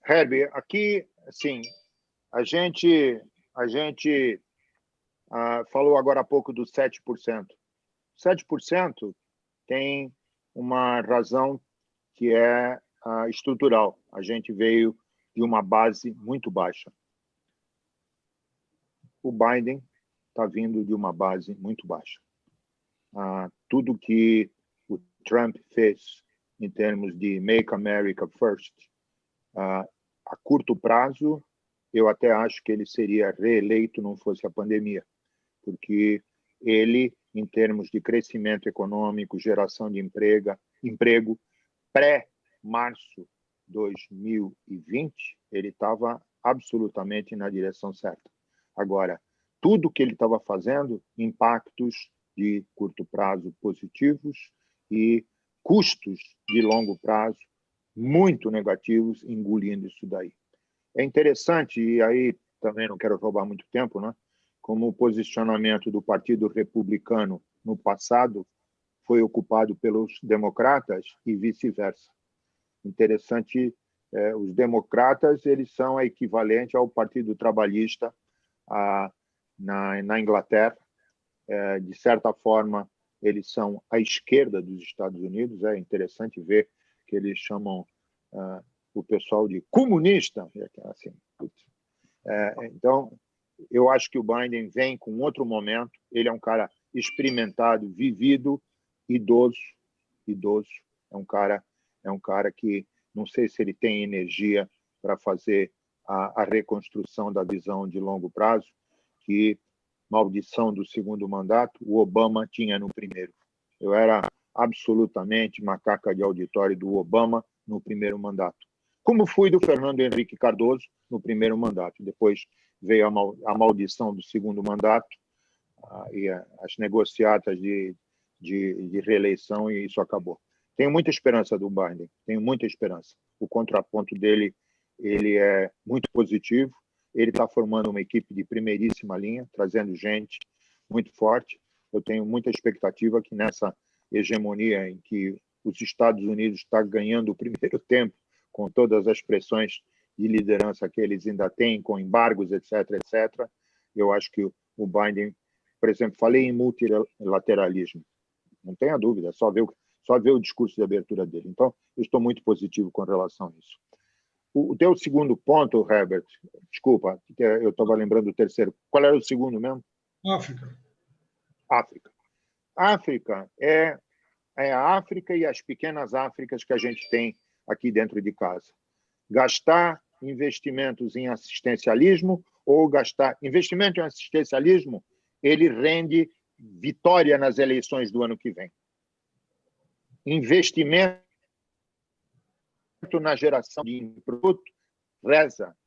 Herbie, aqui, assim, a gente falou agora há pouco dos 7%. 7% tem uma razão que é estrutural. A gente veio de uma base muito baixa. O Biden está vindo de uma base muito baixa. Tudo que o Trump fez em termos de Make America First, a curto prazo, eu até acho que ele seria reeleito não fosse a pandemia, porque ele, em termos de crescimento econômico, geração de emprego, pré-março 2020, ele estava absolutamente na direção certa. Agora, tudo que ele estava fazendo, impactos de curto prazo positivos e custos de longo prazo muito negativos, engolindo isso daí. É interessante, e aí também não quero roubar muito tempo, né? Como o posicionamento do Partido Republicano no passado foi ocupado pelos democratas e vice-versa. Interessante, os democratas eles são a equivalente ao Partido Trabalhista na Inglaterra. De certa forma, eles são a esquerda dos Estados Unidos. É interessante ver que eles chamam o pessoal de comunista. Assim, então, eu acho que o Biden vem com outro momento. Ele é um cara experimentado, vivido, idoso. É um cara que não sei se ele tem energia para fazer a reconstrução da visão de longo prazo, que maldição do segundo mandato, o Obama tinha no primeiro. Eu era absolutamente macaca de auditório do Obama no primeiro mandato. Como fui do Fernando Henrique Cardoso no primeiro mandato. Depois veio a maldição do segundo mandato e as negociatas de reeleição, e isso acabou. Tenho muita esperança do Biden, tenho muita esperança. O contraponto dele ele é muito positivo. Ele está formando uma equipe de primeiríssima linha, trazendo gente muito forte. Eu tenho muita expectativa que nessa hegemonia em que os Estados Unidos está ganhando o primeiro tempo, com todas as pressões de liderança que eles ainda têm, com embargos, etc., eu acho que o Biden, por exemplo, falei em multilateralismo, não tenha dúvida, só ver o discurso de abertura dele. Então, eu estou muito positivo com relação a isso. O teu segundo ponto, Herbert, desculpa, eu estava lembrando do terceiro. Qual era o segundo mesmo? África é a África e as pequenas Áfricas que a gente tem aqui dentro de casa. Gastar investimentos em assistencialismo ou gastar investimento em assistencialismo, ele rende vitória nas eleições do ano que vem. Investimento na geração de produto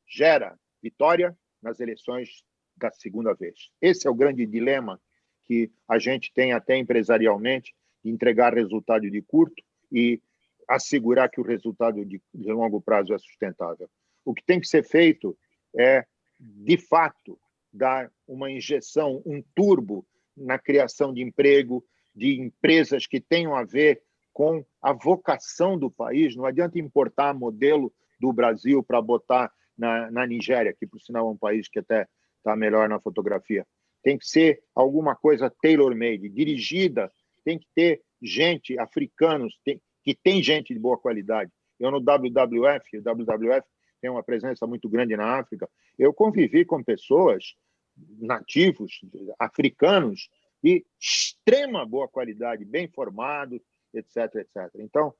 gera vitória nas eleições da segunda vez. Esse é o grande dilema que a gente tem até empresarialmente, de entregar resultado de curto e assegurar que o resultado de longo prazo é sustentável. O que tem que ser feito é, de fato, dar uma injeção, um turbo na criação de emprego, de empresas que tenham a ver com a vocação do país. Não adianta importar modelo do Brasil para botar na Nigéria, que, por sinal, é um país que até está melhor na fotografia. Tem que ser alguma coisa tailor-made, dirigida, tem que ter gente, africanos, que tem gente de boa qualidade. Eu, no WWF, o WWF tem uma presença muito grande na África, eu convivi com pessoas, nativos, africanos, e extrema boa qualidade, bem formados, etc, etc. Então,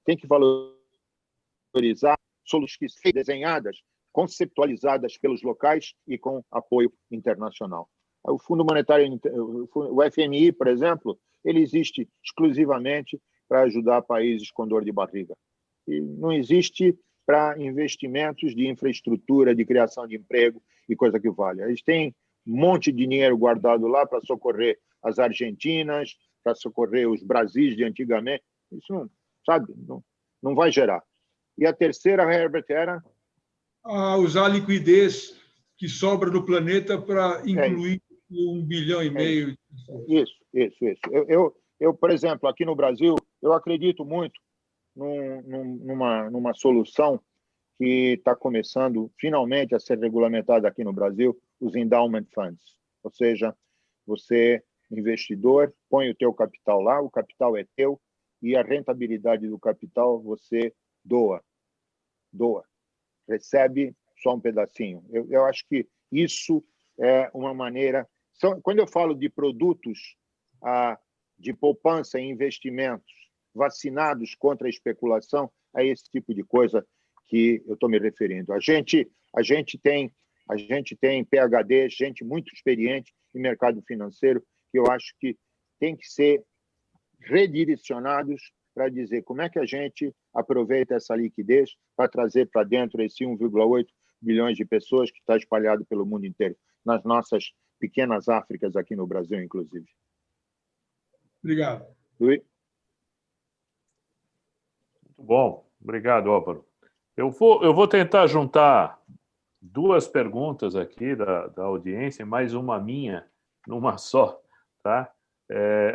tem que valorizar soluções que são desenhadas, conceptualizadas pelos locais e com apoio internacional. O Fundo Monetário, o FMI, por exemplo, ele existe exclusivamente para ajudar países com dor de barriga. E não existe para investimentos de infraestrutura, de criação de emprego e coisa que vale. Eles têm um monte de dinheiro guardado lá para socorrer as Argentinas, para socorrer os Brasis de antigamente. Isso não, sabe, não vai gerar. E a terceira, Herbert, era? Usar a liquidez que sobra no planeta para incluir 1,5 bilhão. Isso. Eu, por exemplo, aqui no Brasil, eu acredito muito numa solução que está começando finalmente a ser regulamentada aqui no Brasil, os endowment funds. Ou seja, você, investidor, põe o teu capital lá, o capital é teu, e a rentabilidade do capital você doa. Recebe só um pedacinho. Eu acho que isso é uma maneira... Quando eu falo de produtos de poupança e investimentos vacinados contra a especulação, é esse tipo de coisa que eu estou me referindo. A gente tem PhD, gente muito experiente em mercado financeiro, que eu acho que tem que ser redirecionados para dizer como é que a gente aproveita essa liquidez para trazer para dentro esse 1,8 bilhões de pessoas que está espalhado pelo mundo inteiro, nas nossas pequenas Áfricas aqui no Brasil, inclusive. Obrigado. Luiz? Muito bom. Obrigado, Álvaro. Eu vou tentar juntar duas perguntas aqui da audiência, mais uma minha, numa só, tá?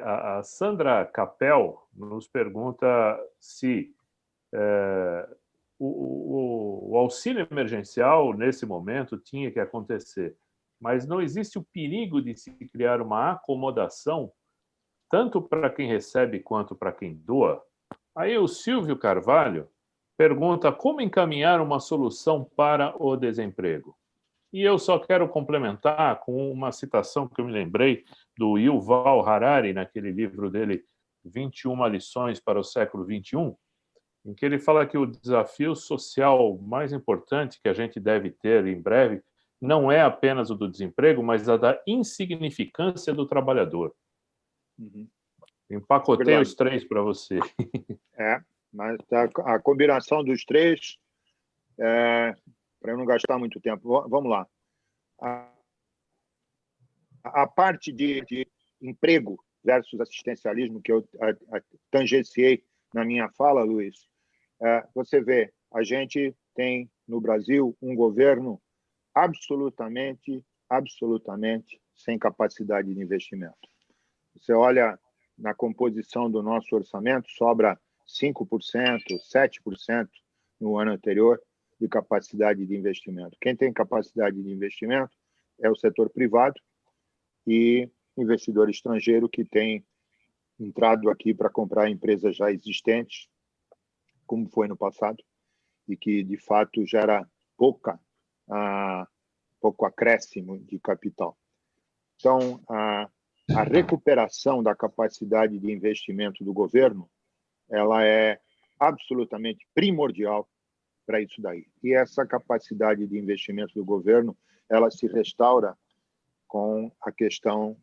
A Sandra Capel nos pergunta se o auxílio emergencial, nesse momento, tinha que acontecer, mas não existe o perigo de se criar uma acomodação, tanto para quem recebe quanto para quem doa? Aí o Silvio Carvalho pergunta como encaminhar uma solução para o desemprego. E eu só quero complementar com uma citação que eu me lembrei do Yuval Harari, naquele livro dele, 21 lições para o século XXI, em que ele fala que o desafio social mais importante que a gente deve ter em breve não é apenas o do desemprego, mas a da insignificância do trabalhador. Empacotei os três para você. Mas a combinação dos três, para eu não gastar muito tempo, vamos lá. A parte de emprego versus assistencialismo que eu tangenciei na minha fala, Luiz, você vê, a gente tem no Brasil um governo absolutamente sem capacidade de investimento. Você olha na composição do nosso orçamento, sobra 5%, 7% no ano anterior de capacidade de investimento. Quem tem capacidade de investimento é o setor privado e investidor estrangeiro que tem entrado aqui para comprar empresas já existentes, como foi no passado, e que, de fato, gera pouco acréscimo de capital. Então, a recuperação da capacidade de investimento do governo, ela é absolutamente primordial para isso daí. E essa capacidade de investimento do governo, ela se restaura com a questão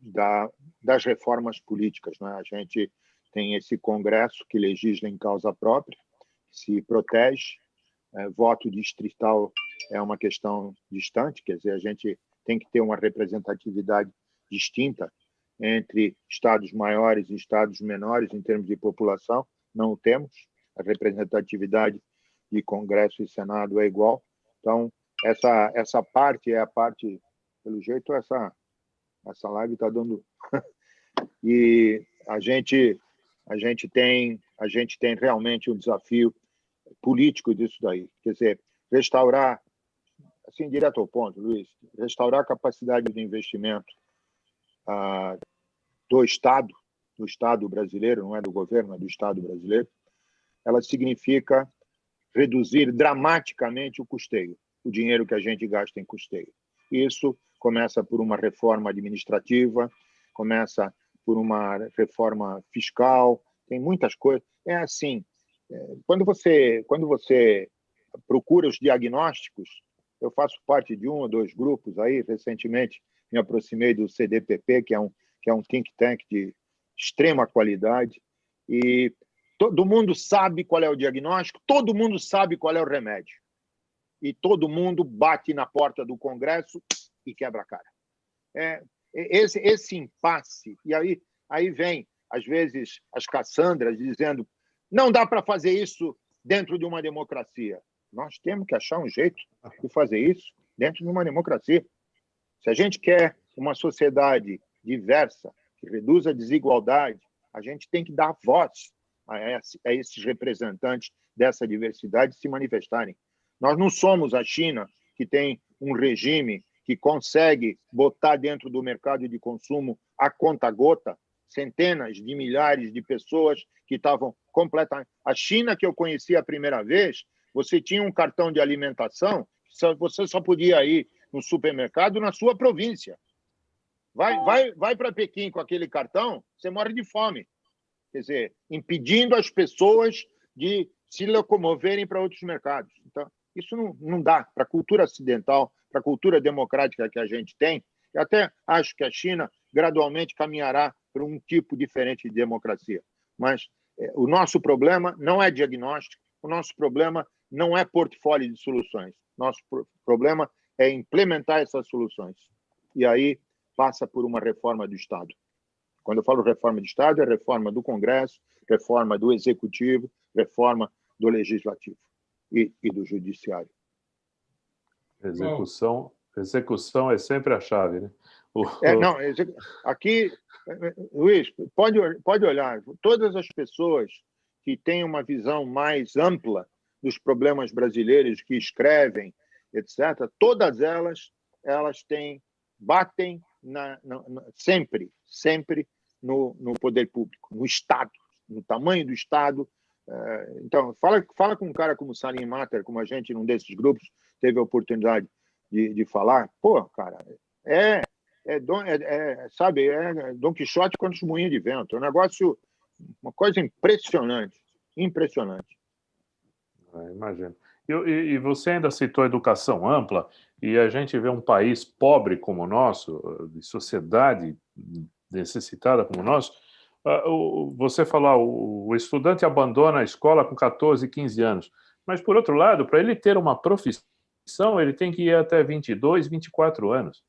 das reformas políticas, né? A gente tem esse Congresso que legisla em causa própria, se protege, voto distrital é uma questão distante, quer dizer, a gente tem que ter uma representatividade distinta entre estados maiores e estados menores em termos de população, não o temos, a representatividade de Congresso e Senado é igual. Então, essa parte é a parte, pelo jeito, essa live está dando... E a gente tem realmente um desafio político disso daí. Quer dizer, restaurar, assim, direto ao ponto, Luiz, restaurar a capacidade de investimento do Estado brasileiro, não é do governo, é do Estado brasileiro, ela significa reduzir dramaticamente o custeio, o dinheiro que a gente gasta em custeio. Isso começa por uma reforma administrativa, começa por uma reforma fiscal, tem muitas coisas. É assim, quando você procura os diagnósticos, eu faço parte de um ou dois grupos aí, recentemente me aproximei do CDPP, que é um think tank de extrema qualidade, e todo mundo sabe qual é o diagnóstico, todo mundo sabe qual é o remédio. E todo mundo bate na porta do Congresso e quebra a cara. Esse impasse, e aí vem, às vezes, as Cassandras dizendo não dá para fazer isso dentro de uma democracia. Nós temos que achar um jeito de fazer isso dentro de uma democracia. Se a gente quer uma sociedade diversa, que reduza a desigualdade, a gente tem que dar voz a esses representantes dessa diversidade se manifestarem. Nós não somos a China, que tem um regime que consegue botar dentro do mercado de consumo a conta-gota centenas de milhares de pessoas que estavam completamente... A China, que eu conheci a primeira vez, você tinha um cartão de alimentação, você só podia ir no supermercado na sua província. Vai para Pequim com aquele cartão, você morre de fome. Quer dizer, impedindo as pessoas de se locomoverem para outros mercados. Então, isso não dá para a cultura ocidental, para a cultura democrática que a gente tem. Eu até acho que a China gradualmente caminhará para um tipo diferente de democracia. Mas o nosso problema não é diagnóstico, o nosso problema não é portfólio de soluções. Nosso problema é implementar essas soluções. E aí passa por uma reforma do Estado. Quando eu falo reforma do Estado, é reforma do Congresso, reforma do Executivo, reforma do Legislativo e do Judiciário. Execução é sempre a chave, né? Aqui, Luiz, pode olhar, todas as pessoas que têm uma visão mais ampla dos problemas brasileiros, que escrevem, etc., todas elas batem sempre no poder público, no Estado, no tamanho do Estado. Então, fala com um cara como Salim Matter, como a gente, num desses grupos, teve a oportunidade de falar. Pô, cara, sabe, é Dom Quixote contra os moinhos de vento. É um negócio, uma coisa impressionante. Impressionante. Imagino. E você ainda citou educação ampla, e a gente vê um país pobre como o nosso, de sociedade necessitada como o nosso. Você falou, o estudante abandona a escola com 14, 15 anos, mas, por outro lado, para ele ter uma profissão, ele tem que ir até 22, 24 anos.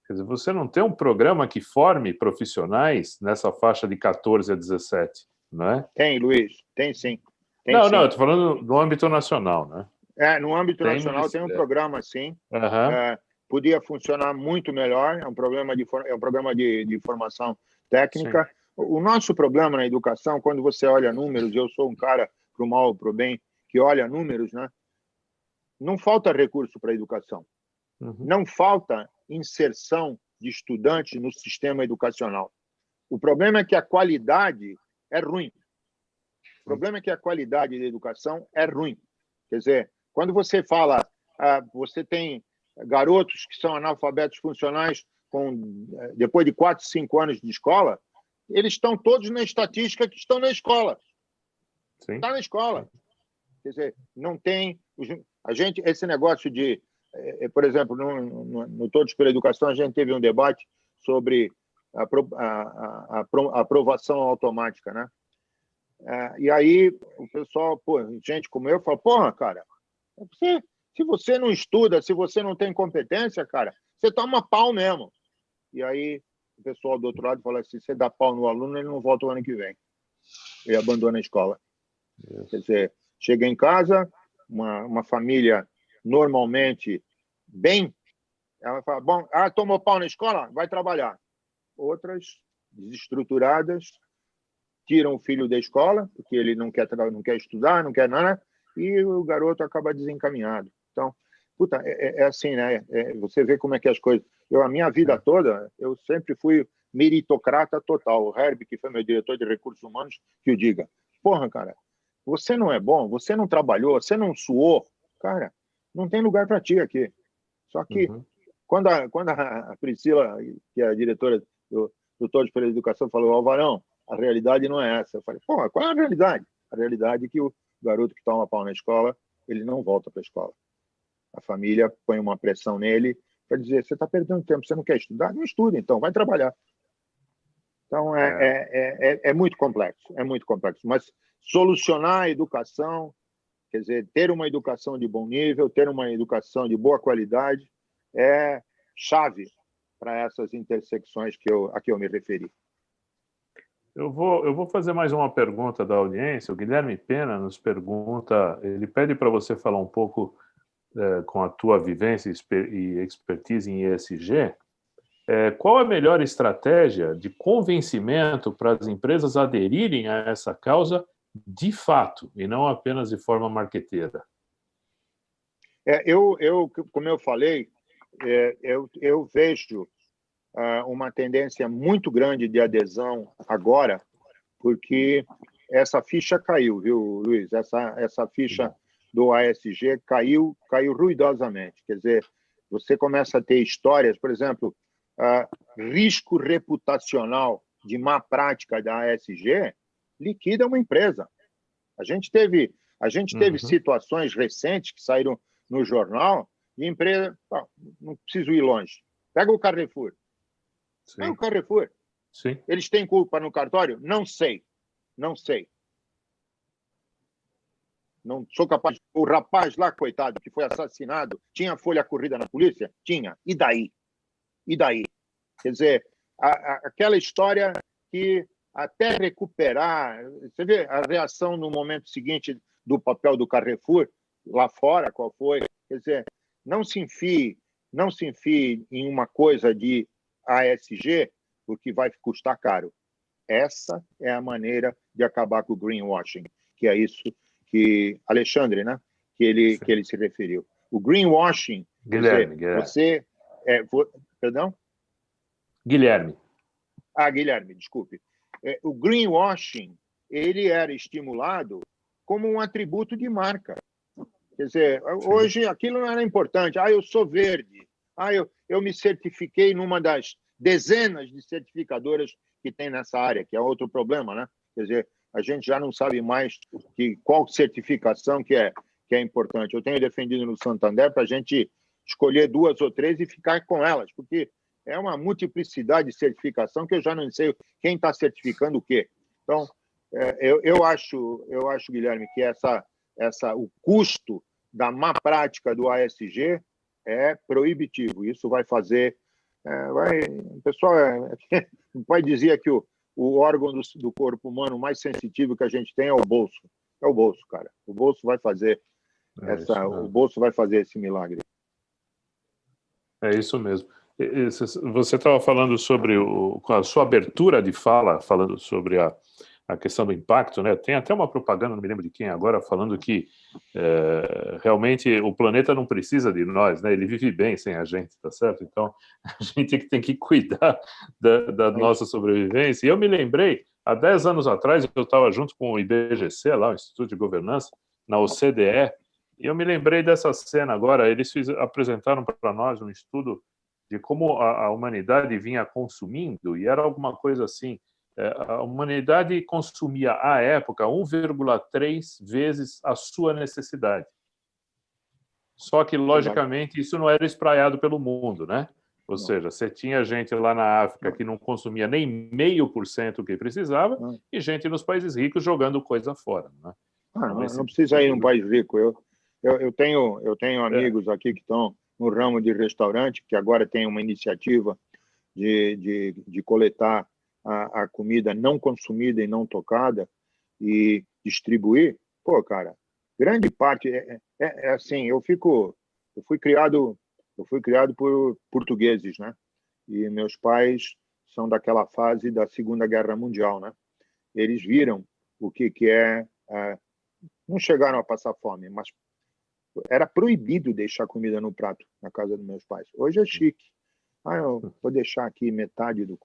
Quer dizer, você não tem um programa que forme profissionais nessa faixa de 14 a 17, não é? Tem, Luiz, tem sim. Não, eu estou falando no âmbito nacional, né? No âmbito nacional tem um programa, sim. Uhum. Podia funcionar muito melhor, é um programa de formação técnica. Sim. O nosso problema na educação, quando você olha números, eu sou um cara, para o mal ou para o bem, que olha números, né? Não falta recurso para a educação. Uhum. Não falta inserção de estudantes no sistema educacional. O problema é que a qualidade é ruim. O problema é que a qualidade da educação é ruim. Quer dizer, quando você fala, você tem garotos que são analfabetos funcionais depois de 4, 5 anos de escola, eles estão todos na estatística que estão na escola. Está na escola. Quer dizer, não tem... esse negócio de... por exemplo, no Todos pela Educação, a gente teve um debate sobre a aprovação automática, né? E aí o pessoal, gente como eu, fala, porra, cara, se você não estuda, se você não tem competência, cara, você toma pau mesmo. E aí o pessoal do outro lado fala assim, se você dá pau no aluno, ele não volta o ano que vem. Ele abandona a escola. Quer dizer, chega em casa, uma família normalmente bem, ela fala, bom, tomou pau na escola? Vai trabalhar. Outras, desestruturadas, tiram o filho da escola, porque ele não quer estudar, não quer nada, e o garoto acaba desencaminhado. Então, é assim, né? Você vê como é que as coisas... A minha vida toda, eu sempre fui meritocrata total. O Herbie, que foi meu diretor de recursos humanos, que o diga. Porra, cara, você não é bom, você não trabalhou, você não suou, cara, não tem lugar para ti aqui. Só que Quando a Priscila, que é a diretora do Todos pela Educação, falou, Alvarão, a realidade não é essa. Eu falei, pô, qual é a realidade? A realidade é que o garoto que toma pau na escola, ele não volta para a escola. A família põe uma pressão nele para dizer, você está perdendo tempo, você não quer estudar? Não estuda, então, vai trabalhar. Então, é muito complexo, é muito complexo. Mas solucionar a educação, quer dizer, ter uma educação de bom nível, ter uma educação de boa qualidade, é chave para essas intersecções a que eu me referi. Eu vou fazer mais uma pergunta da audiência. O Guilherme Pena nos pergunta, ele pede para você falar um pouco com a tua vivência e expertise em ESG, qual a melhor estratégia de convencimento para as empresas aderirem a essa causa de fato, e não apenas de forma marqueteira? Como eu falei, eu vejo uma tendência muito grande de adesão agora, porque essa ficha caiu, viu, Luiz? Essa ficha do ASG caiu ruidosamente. Quer dizer, você começa a ter histórias, por exemplo, risco reputacional de má prática da ASG liquida uma empresa. A gente teve situações recentes que saíram no jornal de empresa... Não preciso ir longe. Pega o Carrefour. Sim. O Carrefour. Sim. Eles têm culpa no cartório? Não sei. Não sei. Não sou capaz. O rapaz lá, coitado, que foi assassinado, tinha folha corrida na polícia? Tinha. E daí? E daí? Quer dizer, aquela história que até recuperar... Você vê a reação no momento seguinte do papel do Carrefour, lá fora, qual foi? Quer dizer, não se enfie em uma coisa de ASG, porque vai custar caro. Essa é a maneira de acabar com o greenwashing, que é isso que Alexandre, né? Que ele se referiu. O greenwashing... Guilherme. Você... Perdão? Guilherme. Guilherme, desculpe. O greenwashing, ele era estimulado como um atributo de marca. Quer dizer, hoje aquilo não era importante. Eu sou verde. Eu me certifiquei numa das dezenas de certificadoras que tem nessa área, que é outro problema, né? Quer dizer, a gente já não sabe mais qual certificação que é importante. Eu tenho defendido no Santander para a gente escolher 2 ou 3 e ficar com elas, porque é uma multiplicidade de certificação que eu já não sei quem está certificando o quê. Então, eu acho, Guilherme, que o custo da má prática do ASG é proibitivo. Isso vai fazer... o pessoal não pode dizer que o órgão do corpo humano mais sensitivo que a gente tem é o bolso. É o bolso, cara. O bolso vai fazer o bolso vai fazer esse milagre. É isso mesmo. Você estava falando sobre a sua abertura de fala, falando sobre a questão do impacto, né? Tem até uma propaganda, não me lembro de quem agora, falando que realmente o planeta não precisa de nós, né? Ele vive bem sem a gente, tá certo? Então, a gente tem que cuidar da nossa sobrevivência. E eu me lembrei, há 10 anos atrás, eu estava junto com o IBGC, lá, o Instituto de Governança, na OCDE, e eu me lembrei dessa cena agora. Eles apresentaram para nós um estudo de como a humanidade vinha consumindo, e era alguma coisa assim, a humanidade consumia, à época, 1,3 vezes a sua necessidade. Só que, logicamente, isso não era espraiado pelo mundo, né? Ou seja, você tinha gente lá na África que não consumia nem 0,5% o que precisava, e gente nos países ricos jogando coisa fora, né? Não precisa ir num país rico. Eu tenho amigos aqui que estão no ramo de restaurante, que agora tem uma iniciativa de coletar a comida não consumida e não tocada e distribuir. Pô, cara, grande parte é assim. Eu fui criado por portugueses, né? E meus pais são daquela fase da Segunda Guerra Mundial, né? Eles viram o que é. Não chegaram a passar fome, mas era proibido deixar comida no prato na casa dos meus pais. Hoje é chique. Eu vou deixar aqui metade do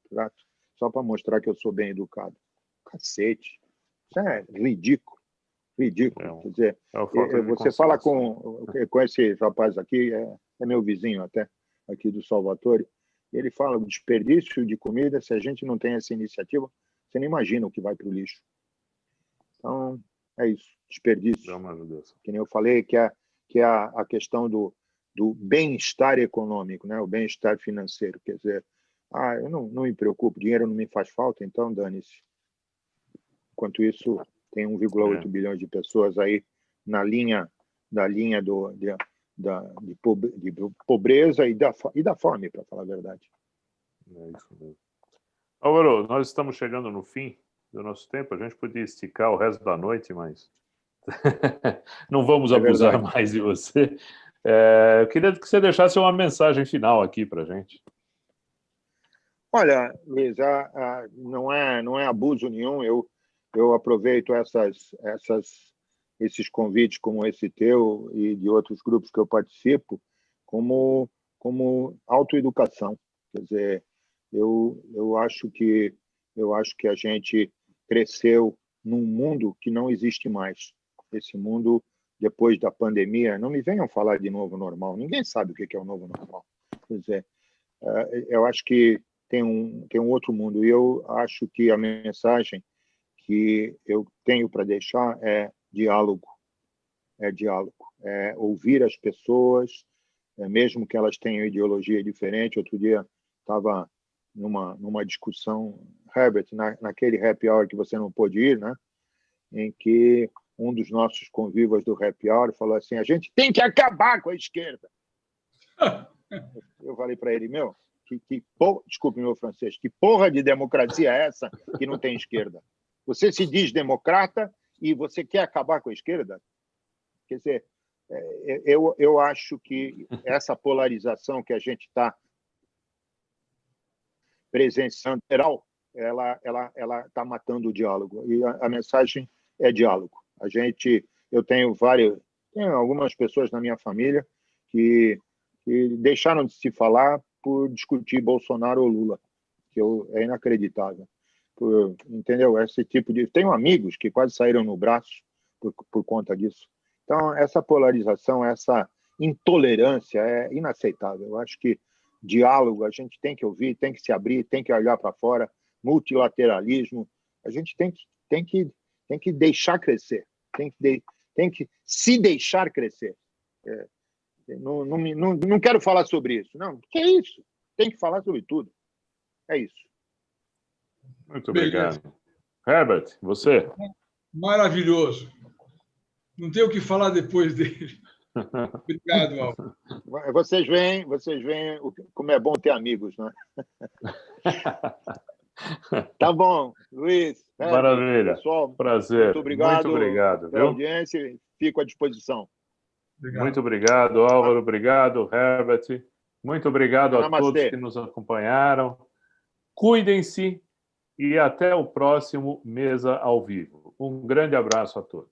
prato, só para mostrar que eu sou bem educado. Cacete. Isso é ridículo. Ridículo. Quer dizer, você fala com esse rapaz aqui, é meu vizinho até. aqui do Salvatore, ele fala o desperdício de comida, se a gente não tem essa iniciativa, você não imagina o que vai para o lixo. Então, é isso, desperdício. Que nem eu falei, que é a questão do bem-estar econômico, né? O bem-estar financeiro. Quer dizer, eu não me preocupo, dinheiro não me faz falta, então dane-se. Enquanto isso, tem 1,8 bilhões de pessoas aí na linha de pobreza e da fome, para falar a verdade. É isso mesmo. Álvaro, nós estamos chegando no fim do nosso tempo. A gente podia esticar o resto da noite, mas não vamos abusar mais de você. Eu queria que você deixasse uma mensagem final aqui para a gente. Olha, Luiz, não é abuso nenhum. Eu aproveito esses convites como esse teu e de outros grupos que eu participo como autoeducação. Quer dizer, eu acho que a gente cresceu num mundo que não existe mais. Esse mundo, depois da pandemia, não me venham falar de novo normal. Ninguém sabe o que é o novo normal. Quer dizer, eu acho que tem um outro mundo. E eu acho que a mensagem que eu tenho para deixar é diálogo. É diálogo. É ouvir as pessoas, mesmo que elas tenham ideologia diferente. Outro dia estava numa discussão, Herbert, naquele happy hour que você não pôde ir, né? Em que um dos nossos convivas do happy hour falou assim, a gente tem que acabar com a esquerda. Eu falei para ele, desculpe meu francês, que porra de democracia é essa que não tem esquerda? Você se diz democrata e você quer acabar com a esquerda? Quer dizer, eu acho que essa polarização que a gente está presenciando, ela está matando o diálogo. E a mensagem é diálogo. Eu tenho algumas pessoas na minha família que deixaram de se falar por discutir Bolsonaro ou Lula, que é inacreditável. Entendeu? Esse tipo de... Tenho amigos que quase saíram no braço por conta disso. Então, essa polarização, essa intolerância é inaceitável. Eu acho que diálogo, a gente tem que ouvir, tem que se abrir, tem que olhar para fora, multilateralismo, a gente tem que deixar crescer, tem que se deixar crescer. Não quero falar sobre isso. Não, que é isso? Tem que falar sobre tudo. É isso. Muito obrigado. Beleza. Herbert, você? Maravilhoso. Não tenho o que falar depois dele. Obrigado, Álvaro. Vocês veem como é bom ter amigos, né? Tá bom, Luiz. Maravilha. Pessoal, prazer. Muito obrigado viu? pela audiência. Fico à disposição. Obrigado. Muito obrigado, Álvaro. Obrigado, Herbert. Muito obrigado a todos que nos acompanharam. Cuidem-se e até o próximo Mesa ao Vivo. Um grande abraço a todos.